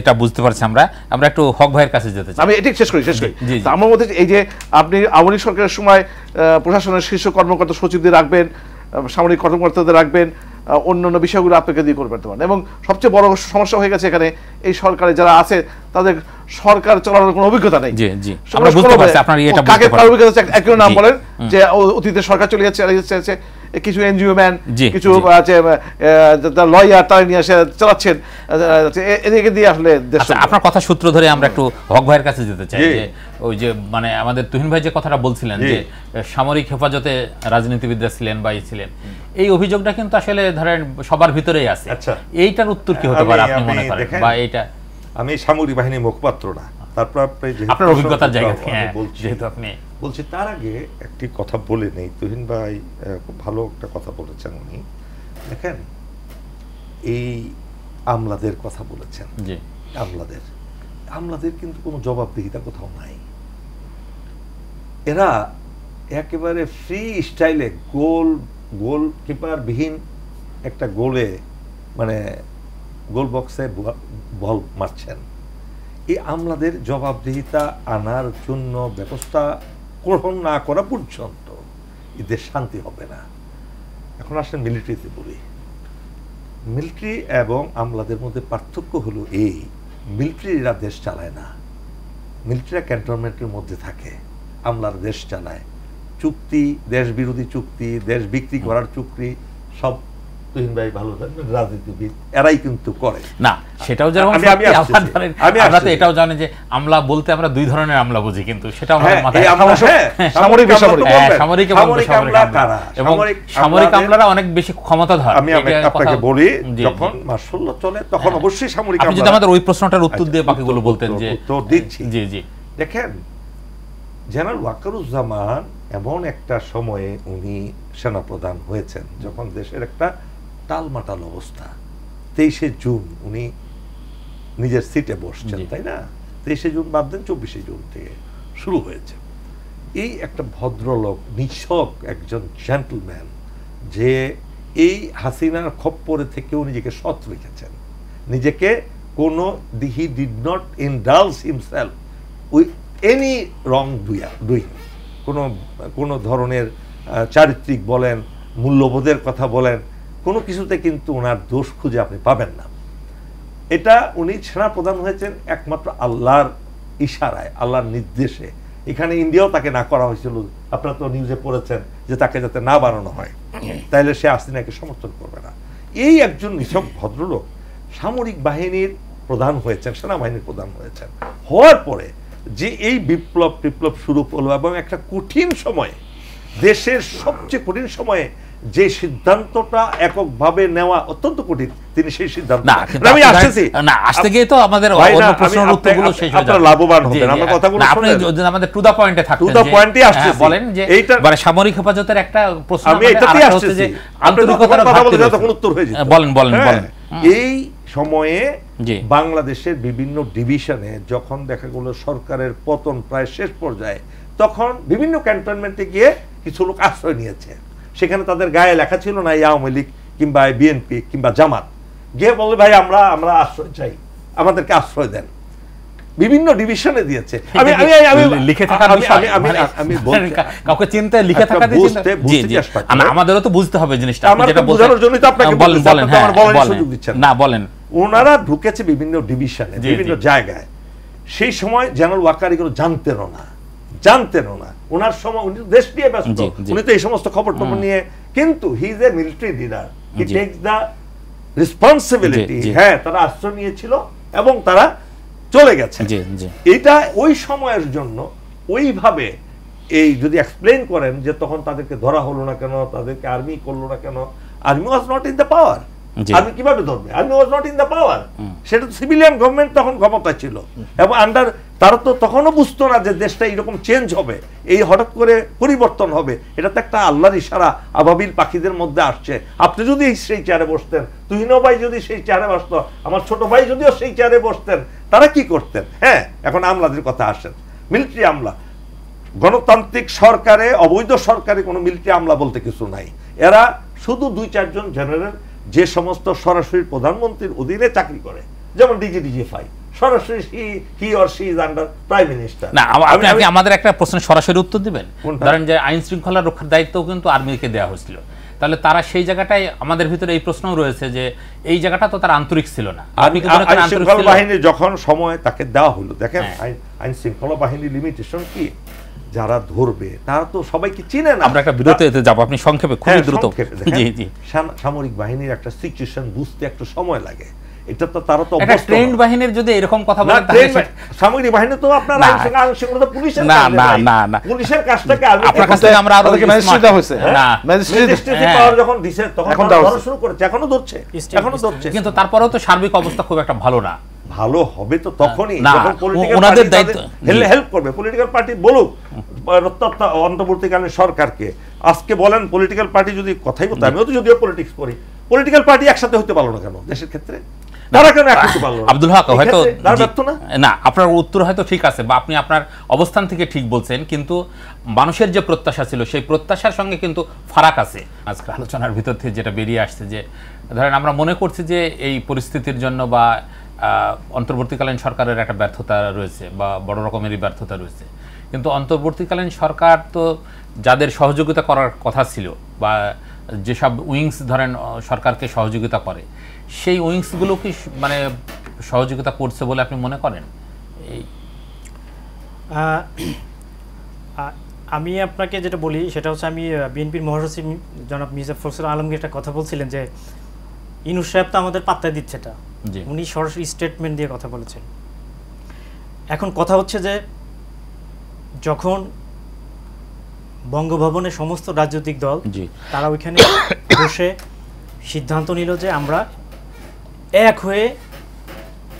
এটা বুঝতে পারছি। আমরা একটু হক ভাইয়ের কাছে যেতে চাই। আমি এটি শেষ করি। আমার মতে এই যে আপনি আওয়ামী লীগ সরকারের সময় প্রশাসনের শীর্ষ কর্মকর্তা সচিবদের রাখবেন, সামরিক কর্মকর্তাদের রাখবেন, অন্যান্য বিষয়গুলো আপনাকে দিয়ে করতে পারেন। এবং সবচেয়ে বড় সমস্যা হয়ে গেছে এখানে, এই সরকারে যারা আছে তাদের সরকার চালানোর কোনো অভিজ্ঞতা নেই। একজন নাম বলেন যে অতীতে সরকার চলে যাচ্ছে, কিছু এনজিও ম্যান, কিছু লয়ার, তারা নিয়ে এসে চালাচ্ছেন, এদিকে দিয়ে আসলে। আপনার কথা সূত্র ধরে আমরা একটু হক ভাইয়ের কাছে যেতে চাই। ওই যে মানে আমাদের তুহিন ভাই যে কথাটা বলছিলেন যে সামরিক হেফাজতে রাজনীতিবিদরা ছিলেন বা ছিলেন, এই অভিযোগটা কিন্তু আসলে ধরেন সবার ভিতরেই আছে। এইটার উত্তর কি হতে পারে আপনি মনে করেন? বা এইটা আমি সামরিক বাহিনীর মুখপাত্র না, তারপর আপনার অভিজ্ঞতার জায়গা থেকে যেহেতু আপনি বলছি, তার আগে একটি কথা বলে নেই। তুহিন ভাই খুব ভালো একটা কথা বলেছেন। উনি দেখেন এই আমলাদের কথা বলেছেন, আমলাদের কিন্তু কোনো জবাবদিহিতা কোথাও নাই। এরা একেবারে ফ্রি স্টাইলে গোল কিপার বিহীন একটা গোলে, মানে গোল বক্সে বল মারছেন, এই আমলাদের জবাবদিহিতা আনার জন্য ব্যবস্থা গ্রহণ না করা পর্যন্ত এদের শান্তি হবে না। এখন আসলে মিলিটারিতে বলি, মিলিটারি এবং আমলাদের মধ্যে পার্থক্য হলো এই, মিলিটারিরা দেশ চালায় না, মিলিটারিরা ক্যান্টনমেন্টের মধ্যে থাকে, আমলার দেশ চালায়। চুক্তি, দেশ বিরোধী চুক্তি, দেশ বিক্রি করার চুক্তি সব তুহিন ভাই ভালো জানেন, রাজনীতিবিদ এরাই কিন্তু করে না। সেটাও যেমন আমরা তো এটাও জানি যে আমলা বলতে আমরা দুই ধরনের আমলা বুঝি, কিন্তু সেটাও আমাদের মাথায় সামরিক এবং সামরিক আমলারা অনেক বেশি ক্ষমতাধর। আমি আপনাকে বলি, যখন মার্শাল্লাহ চলে তখন অবশ্যই সামরিক। আপনি যদি আমাদের ওই প্রশ্নটার উত্তর দিয়ে বাকিগুলো বলতেন। যে উত্তর দিচ্ছি। জি জি, দেখেন জেনারেল ওয়াকারুজ্জামান এমন একটা সময়ে উনি সেনাপ্রধান হয়েছেন যখন দেশের একটা টালমাটাল অবস্থা। 23শে জুন উনি নিজের সিটে বসছেন, তাই না? 23শে জুন বাদ দেন, 24শে জুন থেকে শুরু হয়েছে। এই একটা ভদ্রলোক, নিছক একজন জেন্টলম্যান, যে এই হাসিনার খপ্পরে থেকেও নিজেকে সৎ রেখেছেন, নিজেকে কোনো he did not indulge himself with any wrong doing, কোনো ধরনের চারিত্রিক বলেন, মূল্যবোধের কথা বলেন, কোনো কিছুতে কিন্তু ওনার দোষ খুঁজে আপনি পাবেন না। এটা উনি সেনাপ্রধান হয়েছেন একমাত্র আল্লাহর ইশারায়, আল্লাহর নির্দেশে। এখানে ইন্ডিয়াও তাকে না করা হয়েছিল, আপনারা তো নিউজে পড়েছেন যে তাকে যাতে না বানানো হয়, তাইলে সে হাসিনাকে সমর্থন করবে না। এই একজন নিছক ভদ্রলোক সামরিক বাহিনীর প্রধান হয়েছেন, সেনাবাহিনীর প্রধান হয়েছেন। হওয়ার পরে যে এই বিপ্লব শুরু হলো এবং একটা কঠিন সময়ে, দেশের সবচেয়ে কঠিন সময়ে যে সিদ্ধান্তটা এককভাবে নেওয়া অত্যন্ত কঠিন, তিনি সেই সিদ্ধান্ত আমি আসতেছি না আসতে গিয়ে তো আমাদের অন্য প্রশ্নের উত্তরগুলো শেষ হয়ে যাবে, লাভবান হবেন আমরা কথাগুলো আপনি আমাদের টু দা পয়েন্টে থাকতেন। টু দা পয়েন্টে আসতেছি, বলেন যে এইটা মানে সামরিক হেফাজতের একটা প্রশ্ন, আমি এটাতেই আসতেছি যে আন্তরিকতার কথা বলতে তখন উত্তর হয়ে যেত। বলেন বলেন বলেন। এই সময়ে বাংলাদেশের বিভিন্ন ডিভিশনে যখন দেখা গেল সরকারের পতন প্রায় শেষ পর্যায়ে, তখন বিভিন্ন ক্যান্টনমেন্টে গিয়ে কিছু লোক আশ্রয় নিয়েছে। সেখানে তাদের গায়ে লেখা ছিল না আওয়ামী লীগ কিংবা বিএনপি কিংবা জামাত, গিয়ে বলে ভাই আমরা আশ্রয় চাই, আমাদেরকে আশ্রয় দেন। বিভিন্ন ডিভিশনে দিয়েছে। আমাদেরও তো বুঝতে হবে জিনিসটা, ওনারা ঢুকেছে বিভিন্ন ডিভিশনে, বিভিন্ন জায়গায়। সেই সময় জেনারেল ওয়াকার এগুলো জানতেনও না। ওনার সময় উনি দেশ নিয়ে ব্যস্ত, উনি তো এই সমস্ত খবর টবর নিয়ে, কিন্তু he is a military leader, he tax the responsibility. হ্যাঁ, তারা আশ্রয় নিয়েছিল এবং তারা চলে গেছে। এটা ওই সময়ের জন্য ওইভাবে এই যদি এক্সপ্লেন করেন যে তখন তাদেরকে ধরা হলো না কেন, তাদেরকে আর্মি করলো না কেন, army was not in the power. Army কিভাবে ধরবে? Army was not in the power. সেটা তো সিভিলিয়ান গভর্নমেন্ট তখন ক্ষমতা ছিল এবং আন্ডার, তারা তো তখনও বুঝতো না যে দেশটা এইরকম চেঞ্জ হবে, এই হঠাৎ করে পরিবর্তন হবে। এটা তো একটা আল্লাহর ইশারা, আবাবিল পাখিদের মধ্যে আসছে। আপনি যদি সেই চেয়ারে বসতেন, তুহিনও ভাই যদি সেই চেয়ারে বসতো, আমার ছোট ভাই যদিও সেই চেয়ারে বসতেন, তারা কি করতেন? হ্যাঁ, এখন আমলাদের কথা আসেন। মিলিটারি আমলা, গণতান্ত্রিক সরকারে, অবৈধ সরকারে কোনো মিলিটারি আমলা বলতে কিছু নাই। এরা শুধু 2-4 জন জেনারেল, যে সমস্ত সরাসরি প্রধানমন্ত্রীর অধীনে চাকরি করে, যেমন ডিজিডিজিএফআই, সরাসরি he or she is under prime minister. না, আপনি আমাদের একটা প্রশ্নের সরাসরি উত্তর দিবেন। ধরেন যে আইন শৃঙ্খলা রক্ষার দায়িত্ব কিন্তু আর্মিকে দেওয়া হয়েছিল, তাহলে তারা সেই জায়গাটাই, আমাদের ভিতরে এই প্রশ্নও রয়েছে যে এই জায়গাটা তো তার আন্তরিক ছিল না। আইন শৃঙ্খলা বাহিনী যখন সময় তাকে দেওয়া হলো, দেখেন আইন শৃঙ্খলা বাহিনীর লিমিটেশন কি, যারা ধরবে তারা তো সবাইকে চিনে না। আমরা একটা বিরতিতে যাব, আপনি সংক্ষেপে, খুবই দ্রুত। জি জি। সামরিক বাহিনীর একটা সিচুয়েশন বুঝতে একটু সময় লাগে। এটা তো তারা তো একটা ট্রেন্ড বাহিনীর যদি এরকম কথা বলেন, তাহলে সামরিক বাহিনী তো আপনার আইন শৃঙ্খলা পুলিশের না না না না পুলিশের কাজটাকে আপনার কাছ থেকে আমরা আরো ম্যাজিস্ট্রেট হইছে না, ম্যাজিস্ট্রেট পাওয়ার যখন দিছে তখন ধরা শুরু করেছে, এখনো ধরছে। কিন্তু তারপরেও তো সার্বিক অবস্থা খুব একটা ভালো না। ভালো হবে তো তখনই যখন ওনাদের দায়িত্ব হেল্প করবে। পলিটিক্যাল পার্টি বলুক অন্তর্বর্তীকালীন সরকারকে, আজকে বলেন পলিটিক্যাল পার্টি যদি কথাই বলতে, আমিও তো যদিও পলিটিক্স করি, পলিটিক্যাল পার্টি একসাথে হতে পারলো না কেন দেশের ক্ষেত্রে? তারা কেন এক হতে পারলো না? আব্দুল হক হয়তো তারা ব্যর্থ না? না, আপনার উত্তর হয়তো ঠিক আছে বা আপনি আপনার অবস্থান থেকে ঠিক বলছেন, কিন্তু মানুষের যে প্রত্যাশা ছিল সেই প্রত্যাশার সঙ্গে কিন্তু ফারাক আছে। আজকে আলোচনার ভিতর থেকে যেটা বেরিয়ে আসছে যে ধরেন আমরা মনে করছি যে এই পরিস্থিতির জন্য বা অন্তর্বর্তীকালীন সরকারের একটা ব্যর্থতা রয়েছে বা বড় রকমেরই ব্যর্থতা রয়েছে, কিন্তু অন্তর্বর্তীকালীন সরকার তো যাদের সহযোগিতা করার কথা ছিল বা যেসব উইংস ধরেন সরকারকে সহযোগিতা করে সেই উইংসগুলো কি মানে সহযোগিতা করছে বলে আপনি মনে করেন? এই আমি আপনাকে যেটা বলি সেটা হচ্ছে, আমি বিএনপির মহাসচিব জনাব মির্জা ফখরুল আলমকে একটা কথা বলছিলেন যে ইনুস সাহেব তো আমাদের পাত্তায় দিচ্ছে, এটা উনি সরাসরি স্টেটমেন্ট দিয়ে কথা বলেছেন। এখন কথা হচ্ছে যে যখন বঙ্গভবনের সমস্ত রাজনৈতিক দল তারা ওইখানে বসে সিদ্ধান্ত নিল যে আমরা এক হয়ে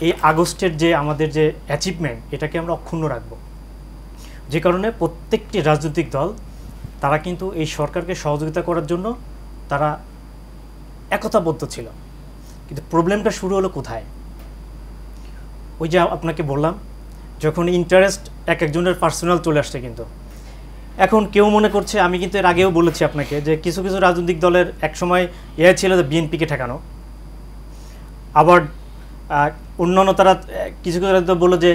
এই আগস্টের যে আমাদের যে অ্যাচিভমেন্ট এটাকে আমরা অক্ষুণ্ণ রাখব, যে কারণে প্রত্যেকটি রাজনৈতিক দল তারা কিন্তু এই সরকারকে সহযোগিতা করার জন্য তারা একতাবদ্ধ ছিল। কিন্তু প্রবলেমটা শুরু হলো কোথায়? ওই যে আপনাকে বললাম, যখন ইন্টারেস্ট এক একজনের পার্সোনাল চলে আসছে। কিন্তু এখন কেউ মনে করছে, আমি কিন্তু এর আগেও বলেছি আপনাকে, যে কিছু কিছু রাজনৈতিক দলের এক সময় ছিল যে বিএনপিকে ঠেকানো, আবার অন্যান্য তারা কিছু কিছু রাজনৈতিক বললো যে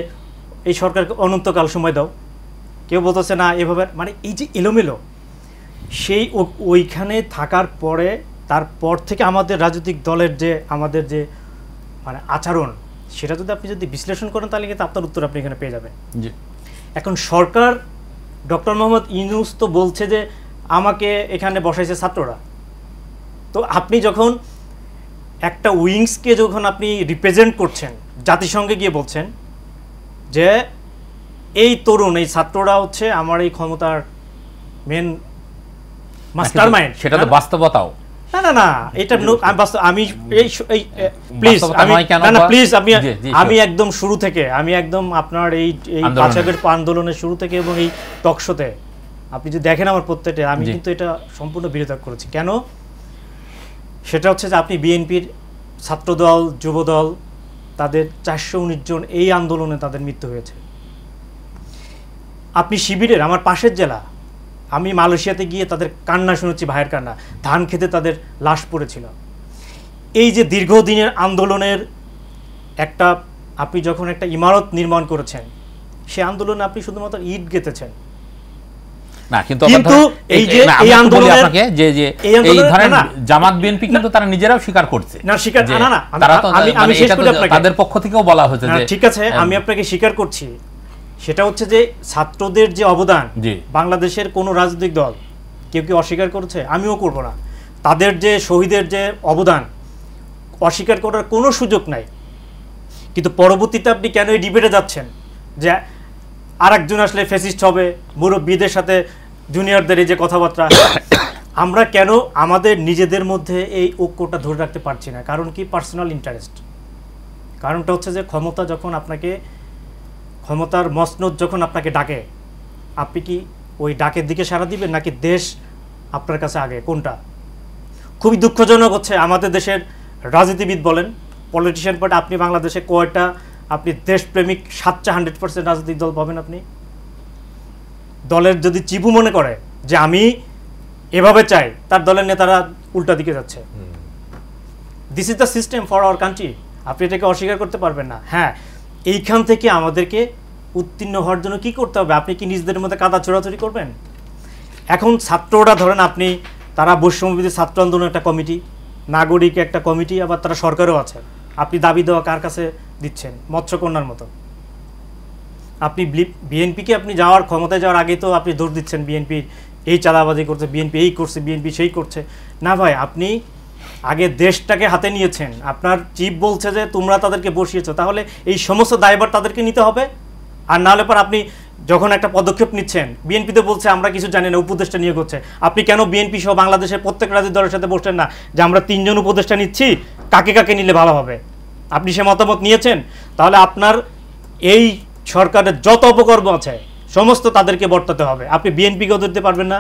এই সরকারকে অনন্তকাল সময় দাও, কেউ বলতেছে না এভাবে। মানে এই যে এলোমেলো, সেই ওইখানে থাকার পরে তারপর থেকে আমাদের রাজনৈতিক দলের যে আমাদের যে মানে আচরণ, সেটা যদি আপনি যদি বিশ্লেষণ করেন তাহলে কিন্তু আপনার উত্তর আপনি এখানে পেয়ে যাবেন। এখন সরকার ডক্টর মোহাম্মদ ইউনূস তো বলছে যে আমাকে এখানে বসাইছে ছাত্ররা। তো আপনি যখন একটা উইংসকে যখন আপনি রিপ্রেজেন্ট করছেন, জাতিসংঘে গিয়ে বলছেন যে এই তরুণ এই ছাত্ররা হচ্ছে আমার এই ক্ষমতার মেন মাস্টারমাইন্ড, সেটা তো বাস্তবতাও না না না, এটা আমি প্লিজ আমি একদম শুরু থেকে, আমি একদম আপনার এই পাঁচকের আন্দোলনের শুরু থেকে এবং এই টকশোতে আপনি যদি দেখেন আমার প্রত্যেকটা, আমি কিন্তু এটা সম্পূর্ণ বিরোধিতা করেছি। কেন? সেটা হচ্ছে যে আপনি বিএনপির ছাত্রদল, যুবদল, তাদের 419 জন এই আন্দোলনে তাদের মৃত্যু হয়েছে। আপনি শিবিরের আমার পাশের জেলা, আমি মালয়েশিয়াতে গিয়ে তাদের কান্না শুনেছি, ভাইয়ের কান্না, ধান খেতে তাদের লাশ পড়েছিল। এই যে দীর্ঘদিনের আন্দোলনের একটা, আপনি যখন একটা ইমারত নির্মাণ করেছেন, সে আন্দোলনে আপনি শুধুমাত্র ইট গেঁথেছেন না, কিন্তু এই যে এই আন্দোলনে আপনাকে যে এই ধরেন জামাত বিএনপি কিন্তু তারা নিজেরাও স্বীকার করছে না, স্বীকার না না, আমি শেষ করি আপনাকে, তাদের পক্ষ থেকেও বলা হয়েছে যে ঠিক আছে, আমি আপনাকে স্বীকার করছি। সেটা হচ্ছে যে ছাত্রদের যে অবদান, বাংলাদেশের কোনো রাজনৈতিক দল কেউ কি অস্বীকার করেছে? আমিও করব না। তাদের যে শহীদের যে অবদান অস্বীকার করার কোনো সুযোগ নাই। কিন্তু পরবর্তীতে আপনি কেন এই ডিবেটে যাচ্ছেন যে আরেকজন আসলে ফ্যাসিস্ট হবে, মুরব্বীদের সাথে জুনিয়রদের এই যে কথাবার্তা, আমরা কেন আমাদের নিজেদের মধ্যে এই ঐক্যটা ধরে রাখতে পারছি না? কারণ কি? Personal interest. কারণটা হচ্ছে যে ক্ষমতা যখন আপনাকে, ক্ষমতার মসনদ যখন আপনাকে ডাকে, আপনি কি ওই ডাকের দিকে সাড়া দিবেন নাকি দেশ আপনার কাছে আগে? কোনটা? খুবই দুঃখজনক হচ্ছে আমাদের দেশের রাজনীতিবিদ বলেন, পলিটিশিয়ান পার্টি, আপনি বাংলাদেশে কয়টা আপনি দেশপ্রেমিক 100% রাজনৈতিক দল পাবেন? আপনি দলের যদি চিবু মনে করে যে আমি এভাবে চাই, তার দলের নেতারা উল্টা দিকে যাচ্ছে। This is the system for our country. আপনি এটাকে অস্বীকার করতে পারবেন না। হ্যাঁ, এইখান থেকে আমাদেরকে উত্তীর্ণ হওয়ার জন্য কি করতে হবে? আপনি কি নিজেদের মধ্যে কাদা চোরাচুরি করবেন? এখন ছাত্ররা ধরেন আপনি, তারা বৈষম্যবিরোধী ছাত্র আন্দোলন একটা কমিটি, নাগরিক একটা কমিটি, আবার তারা সরকারও আছে। আপনি দাবি দেওয়া কার কাছে দিচ্ছেন? মৎস্যকন্যার মতো। আপনি বিএনপিকে আপনি যাওয়ার ক্ষমতায় যাওয়ার আগে তো আপনি দৌড় দিচ্ছেন বিএনপির এই চাঁদাবাজি করছে, বিএনপি এই করছে, বিএনপি সেই করছে। না ভাই, আপনি আগে দেশটাকে হাতে নিয়েছেন। আপনার চিফ বলছে যে তোমরা তাদেরকে বসিয়েছো, তাহলে এই সমস্ত দায়ভার তাদেরকে নিতে হবে। আর নাহলে পর আপনি যখন একটা পদক্ষেপ নিচ্ছেন, বিএনপিতে বলছে আমরা কিছু জানি না, উপদেষ্টা নিয়োগ হচ্ছে, আপনি কেন বিএনপি সহ বাংলাদেশের প্রত্যেক রাজনৈতিক দলের সাথে বসলেন না যে আমরা 3 জন উপদেষ্টা নিচ্ছি, কাকে কাকে নিলে ভালো হবে? আপনি সে মতামত নিয়েছেন, তাহলে আপনার এই সরকারের যত অপকর্ম আছে সমস্ত তাদেরকে বর্তাতে হবে। আপনি বিএনপিকেও ধরতে পারবেন না,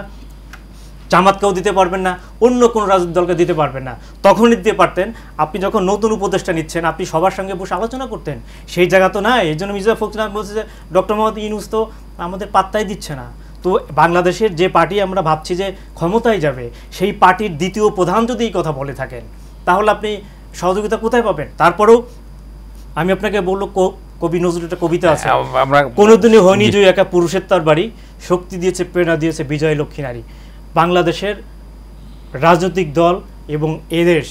জামাতকেও দিতে পারবেন না, অন্য কোনো রাজনৈতিক দলকে দিতে পারবেন না। তখনই দিতে পারতেন আপনি যখন নতুন উপদেষ্টা নিচ্ছেন, আপনি সবার সঙ্গে বসে আলোচনা করতেন। সেই জায়গা তো নাই। এই জন্য মির্জা ফখরুল ইসলাম বলছে যে ডক্টর মোহাম্মদ ইউনূস তো আমাদের পাত্তাই দিচ্ছে না। তো বাংলাদেশের যে পার্টি আমরা ভাবছি যে ক্ষমতায় যাবে, সেই পার্টির দ্বিতীয় প্রধান যদি এই কথা বলে থাকেন, তাহলে আপনি সহযোগিতা কোথায় পাবেন? তারপরেও আমি আপনাকে বললো, কবি নজরুল একটা কবিতা আছে, কোনোদিনই হয়নি যে একা পুরুষের তার বাড়ি, শক্তি দিয়েছে প্রেরণা দিয়েছে বিজয় লক্ষ্মী নারী। বাংলাদেশের রাজনৈতিক দল এবং এদেশ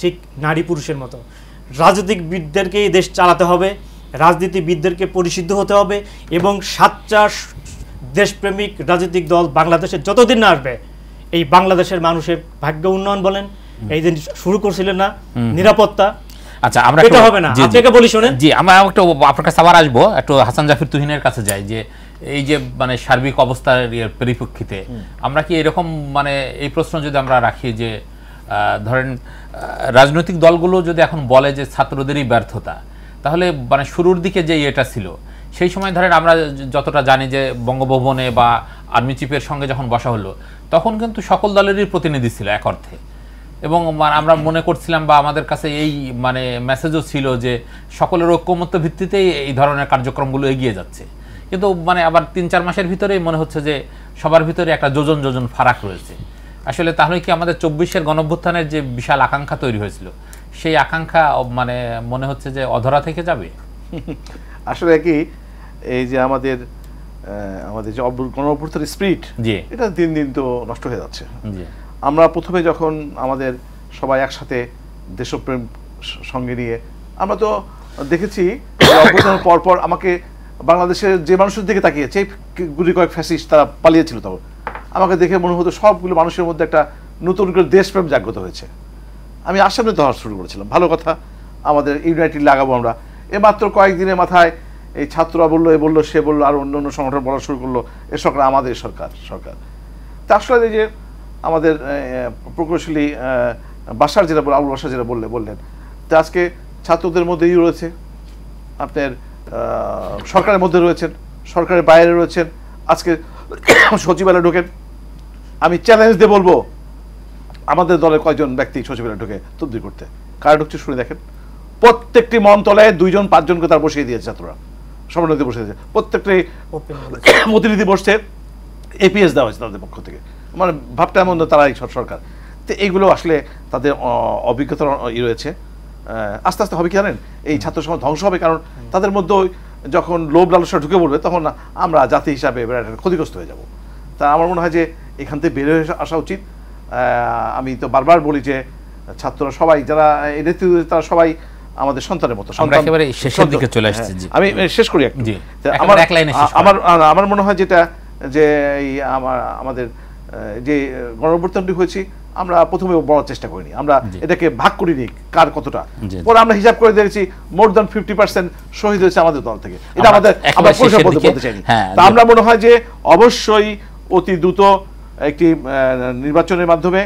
ঠিক নারী পুরুষের মতো। রাজনীতিবিদদেরকে এই দেশ চালাতে হবে, রাজনীতিবিদদেরকে পরিশুদ্ধ হতে হবে, এবং সাচ্চা দেশপ্রেমিক রাজনৈতিক দল বাংলাদেশে যতদিন না আসবে, এই বাংলাদেশের মানুষের ভাগ্য উন্নয়ন বলেন, এই দিন শুরু করছিলেন না নিরাপত্তা, আচ্ছা আমরা এটা হবে না। আপনাকে বলি শুনেন, জি আমরা একটু আপনার কাছে আবার আসবো, একটু হাসান জাফর তুহিনের কাছে যাই, যে এই যে মানে সার্বিক অবস্থার পরিপ্রেক্ষিতে আমরা কি এরকম মানে এই প্রশ্ন যদি আমরা রাখি যে ধরেন রাজনৈতিক দলগুলো যদি এখন বলে যে ছাত্রদেরই ব্যর্থতা, তাহলে মানে শুরুর দিকে যে এটা ছিল সেই সময় ধরেন আমরা যতটা জানি যে বঙ্গভবনে বা আর্মি চিফের সঙ্গে যখন বসা হলো, তখন কিন্তু সকল দলেরই প্রতিনিধি ছিল এক অর্থে, এবং আমরা মনে করছিলাম বা আমাদের কাছে এই মানে মেসেজও ছিল যে সকলের ঐক্যমত্য ভিত্তিতেই এই ধরনের কার্যক্রমগুলো এগিয়ে যাচ্ছে। কিন্তু মানে আবার ৩-৪ মাসের ভিতরেই মনে হচ্ছে যে সবার ভিতরে একটা যোজন ফারাক রয়েছে। আসলে তাহলে কি আমাদের ২৪-এর গণঅভ্যুত্থানের যে বিশাল আকাঙ্ক্ষা তৈরি হয়েছিল, সেই আকাঙ্ক্ষা মানে মনে হচ্ছে যে অধরা থেকে যাবে? আসলে কি এই যে আমাদের যে গণঅভ্যুত্থানের স্পিরিট, এটা দিন দিন তো নষ্ট হয়ে যাচ্ছে। আমরা প্রথমে যখন আমাদের সবাই একসাথে দেশপ্রেম সঙ্গে নিয়ে, আমরা তো দেখেছি অভ্যুত্থানের পরপর আমাকে বাংলাদেশের যে মানুষের দিকে তাকিয়েছে, গুলি কয়েক ফ্যাসিস্ট তারা পালিয়েছিল, তখন আমাকে দেখে মনে হতো সবগুলো মানুষের মধ্যে একটা নতুন করে দেশপ্রেম জাগ্রত হয়েছে। আমি আসামে ধরা শুরু করেছিলাম, ভালো কথা, আমাদের ইউনাইটেড লাগাবো আমরা। এ মাত্র কয়েকদিনের মাথায় এই ছাত্ররা বললো, এ বললো, সে বললো, আর অন্য সংগঠন বলা শুরু করলো, এ সরকার আমাদের সরকার। তা আসলে এই যে আমাদের প্রকৌশলী বাসার যেটা আবুল বাসার যেটা বললেন, তা আজকে ছাত্রদের মধ্যেই রয়েছে, আপনার সরকারের মধ্যে রয়েছেন, সরকারের বাইরে রয়েছেন, আজকে সচিবালয়ে ঢোকেন, আমি চ্যালেঞ্জ দিয়ে বলবো আমাদের দলের কয়েকজন ব্যক্তি সচিবালয়ে ঢোকে তবদিল করতে, কারা ঢুকছে শুনে দেখেন। প্রত্যেকটি মন্ত্রণালয়ে 2-জন 5জনকে তার বসিয়ে দিয়েছে, ছাত্ররা সমন্বয়তে বসিয়ে দিয়েছে, প্রত্যেকটি প্রতিনিধি বসছে, এপিএস দেওয়া হয়েছে তাদের পক্ষ থেকে, মানে ভাবটা এমন তারা এই সরকার। তো এইগুলো আসলে তাদের অভিজ্ঞতার রয়েছে। আস্তে আস্তে হবে কি জানেন, এই ছাত্র সমাজ ধ্বংস হবে, কারণ তাদের মধ্যে যখন লোভ লালসা ঢুকে পড়বে, তখন আমরা জাতি হিসাবে ক্ষতিগ্রস্ত হয়ে যাব। তা আমার মনে হয় যে এখান থেকে বের হয়ে আসা উচিত। আমি তো বারবার বলি যে ছাত্ররা সবাই যারা এই নেতৃত্ব, তারা সবাই আমাদের সন্তানের মতো। একেবারে শেষের দিকে চলে আসছে, আমি শেষ করি একটু। আমার মনে হয় যেটা যে আমাদের যে গণঅভ্যুত্থানটি হয়েছে, আমরা প্রথমে বলার চেষ্টা করিনি, আমরা এটাকে ভাগ করিনি কার কতটা, পরে আমরা হিসাব করে দেখেছি মোর দ্যান 50% শহীদ হয়েছে আমাদের দল থেকে। এটা আমরা পরিষ্কার বলতে চাইনি। তা আমরা মনে হয় যে অবশ্যই অতি দ্রুত একটি নির্বাচনের মাধ্যমে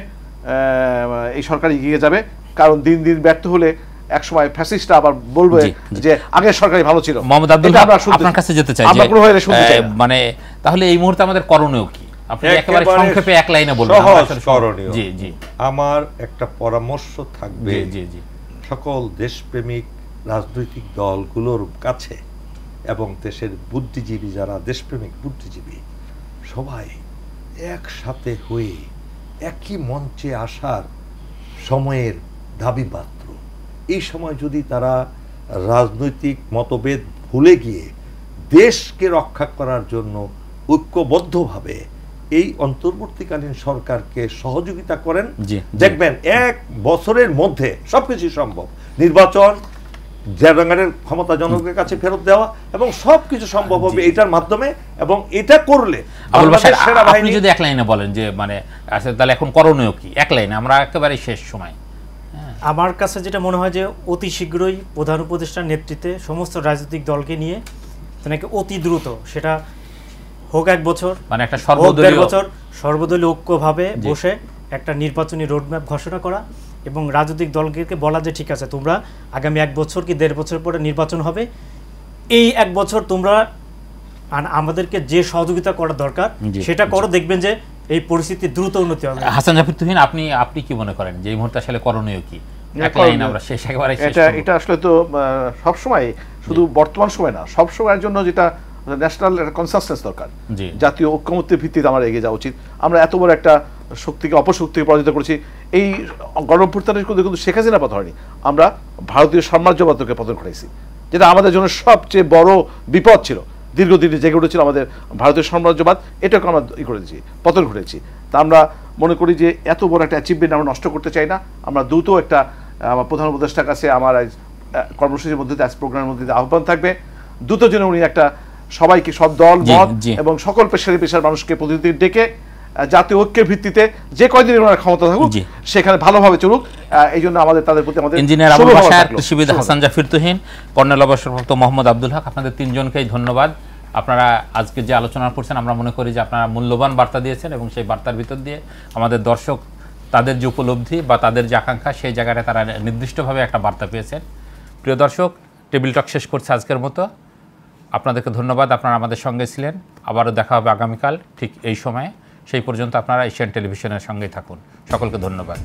এই সরকার এগিয়ে যাবে, কারণ দিন দিন ব্যর্থ হলে একসময় ফ্যাসিস্টরা আবার বলবে যে আগের সরকারই ভালো ছিল। মোহাম্মদ আব্দুল আপনার কাছে যেতে চাই, মানে তাহলে এই মুহূর্তে আমাদের করণীয় কি? আপনি একেবারে সংক্ষেপে এক লাইনে বলবেন। জি জি, আমার একটা পরামর্শ থাকবে সকল দেশপ্রেমিক রাজনৈতিক দলগুলোর কাছে এবং দেশের বুদ্ধিজীবী, যারা দেশপ্রেমিক বুদ্ধিজীবী, সবাই একসাথে হয়ে একই মঞ্চে আসার সময়ের দাবি মাত্র। এই সময় যদি তারা রাজনৈতিক মতভেদ ভুলে গিয়ে দেশকে রক্ষা করার জন্য ঐক্যবদ্ধভাবে এই অন্তর্বর্তীকালীন সরকারকে সহযোগিতা করেন, দেখবেন 1 বছরের মধ্যে সবকিছু সম্ভব। নির্বাচন, জনগণের ক্ষমতা জনগণের কাছে ফেরত দেওয়া, এবং সবকিছু সম্ভব হবে এটার মাধ্যমে। এবং এটা করলে আপনি যদি এক লাইনে বলেন যে মানে তাহলে এখন করণীয় কি, এক লাইনে, আমরা একেবারে শেষ সময়। আমার কাছে যেটা মনে হয় যে অতি শীঘ্রই প্রধান উপদেষ্টার নেতৃত্বে সমস্ত রাজনৈতিক দলকে নিয়ে নাকি অতি দ্রুত, সেটা হোক 1 বছর, মানে একটা সর্বদলীয় ঐক্যভাবে বসে একটা নির্বাচনী রোডম্যাপ ঘোষণা করা, এবং রাজনৈতিক দলকে বলা যে ঠিক আছে, তোমরা আগামী 1 বছর কি 1.5 বছর পরে নির্বাচন হবে, এই 1 বছর তোমরা আমাদেরকে যে সহযোগিতা করা দরকার সেটা করো, দেখবেন যে এই পরিস্থিতি দ্রুত উন্নতি হবে। হাসান জাফর তুহিন, আপনি কি মনে করেন যে এই মুহূর্তে আসলে করণীয় কি? আমরা শেষ একেবারে এটা আসলে তো সবসময় শুধু বর্তমান সময় না, সব সময়ের জন্য যেটা ন্যাশনাল কনসেনসাস দরকার, জাতীয় ঐক্যমত্যের ভিত্তিতে আমরা এগিয়ে যাওয়া উচিত। আমরা এত বড় একটা শক্তিকে অপশক্তিকে পরাজিত করেছি। এই গণঅভ্যুত্থানের কিন্তু শেখ হাসিনা পতন হয়নি, আমরা ভারতীয় সাম্রাজ্যবাদকে পতন করেছি, যেটা আমাদের জন্য সবচেয়ে বড় বিপদ ছিল। দীর্ঘদিন জেগে উঠেছিল আমাদের ভারতীয় সাম্রাজ্যবাদ, এটাকে আমরা করেছি, পতন ঘটেছি। তা আমরা মনে করি যে এত বড় একটা অ্যাচিভমেন্ট আমরা নষ্ট করতে চাই না। আমরা দ্রুত একটা আমার প্রধান উপদেষ্টার কাছে আমার কর্মসূচির মধ্যে আজ প্রোগ্রামের মধ্যে আহ্বান থাকবে, দ্রুত যেন উনি একটা সবাইকে, সব দল মত এবং সকল পেশার মানুষকে প্রতিনিধি ডেকে জাতীয় ঐক্যের ভিত্তিতে যে কয়দিন ওনার ক্ষমতা থাকুক সেখানে ভালোভাবে চলুক, এই জন্য তাদের প্রতি আমাদের ইঞ্জিনিয়ার আবুল বাশার, কৃষিবিদ হাসান জাফর তুহিন, কর্নেল অবসরপ্রাপ্ত মোহাম্মদ আব্দুল হক, আপনাদের তিনজনকেই ধন্যবাদ। আপনারা আজকে যে আলোচনা করছেন আমরা মনে করি যে আপনারা মূল্যবান বার্তা দিয়েছেন এবং সেই বার্তার ভিতর দিয়ে আমাদের দর্শক তাদের যে উপলব্ধি বা তাদের যে আকাঙ্ক্ষা সেই জায়গাটা তারা নির্দিষ্টভাবে একটা বার্তা পেয়েছেন। প্রিয় দর্শক, টেবিল টক শেষ করছে আজকের মতো। আপনাদেরকে ধন্যবাদ, আপনারা আমাদের সঙ্গে ছিলেন। আবারও দেখা হবে আগামীকাল ঠিক এই সময়ে। সেই পর্যন্ত আপনারা এশিয়ান টেলিভিশনের সঙ্গেই থাকুন। সকলকে ধন্যবাদ।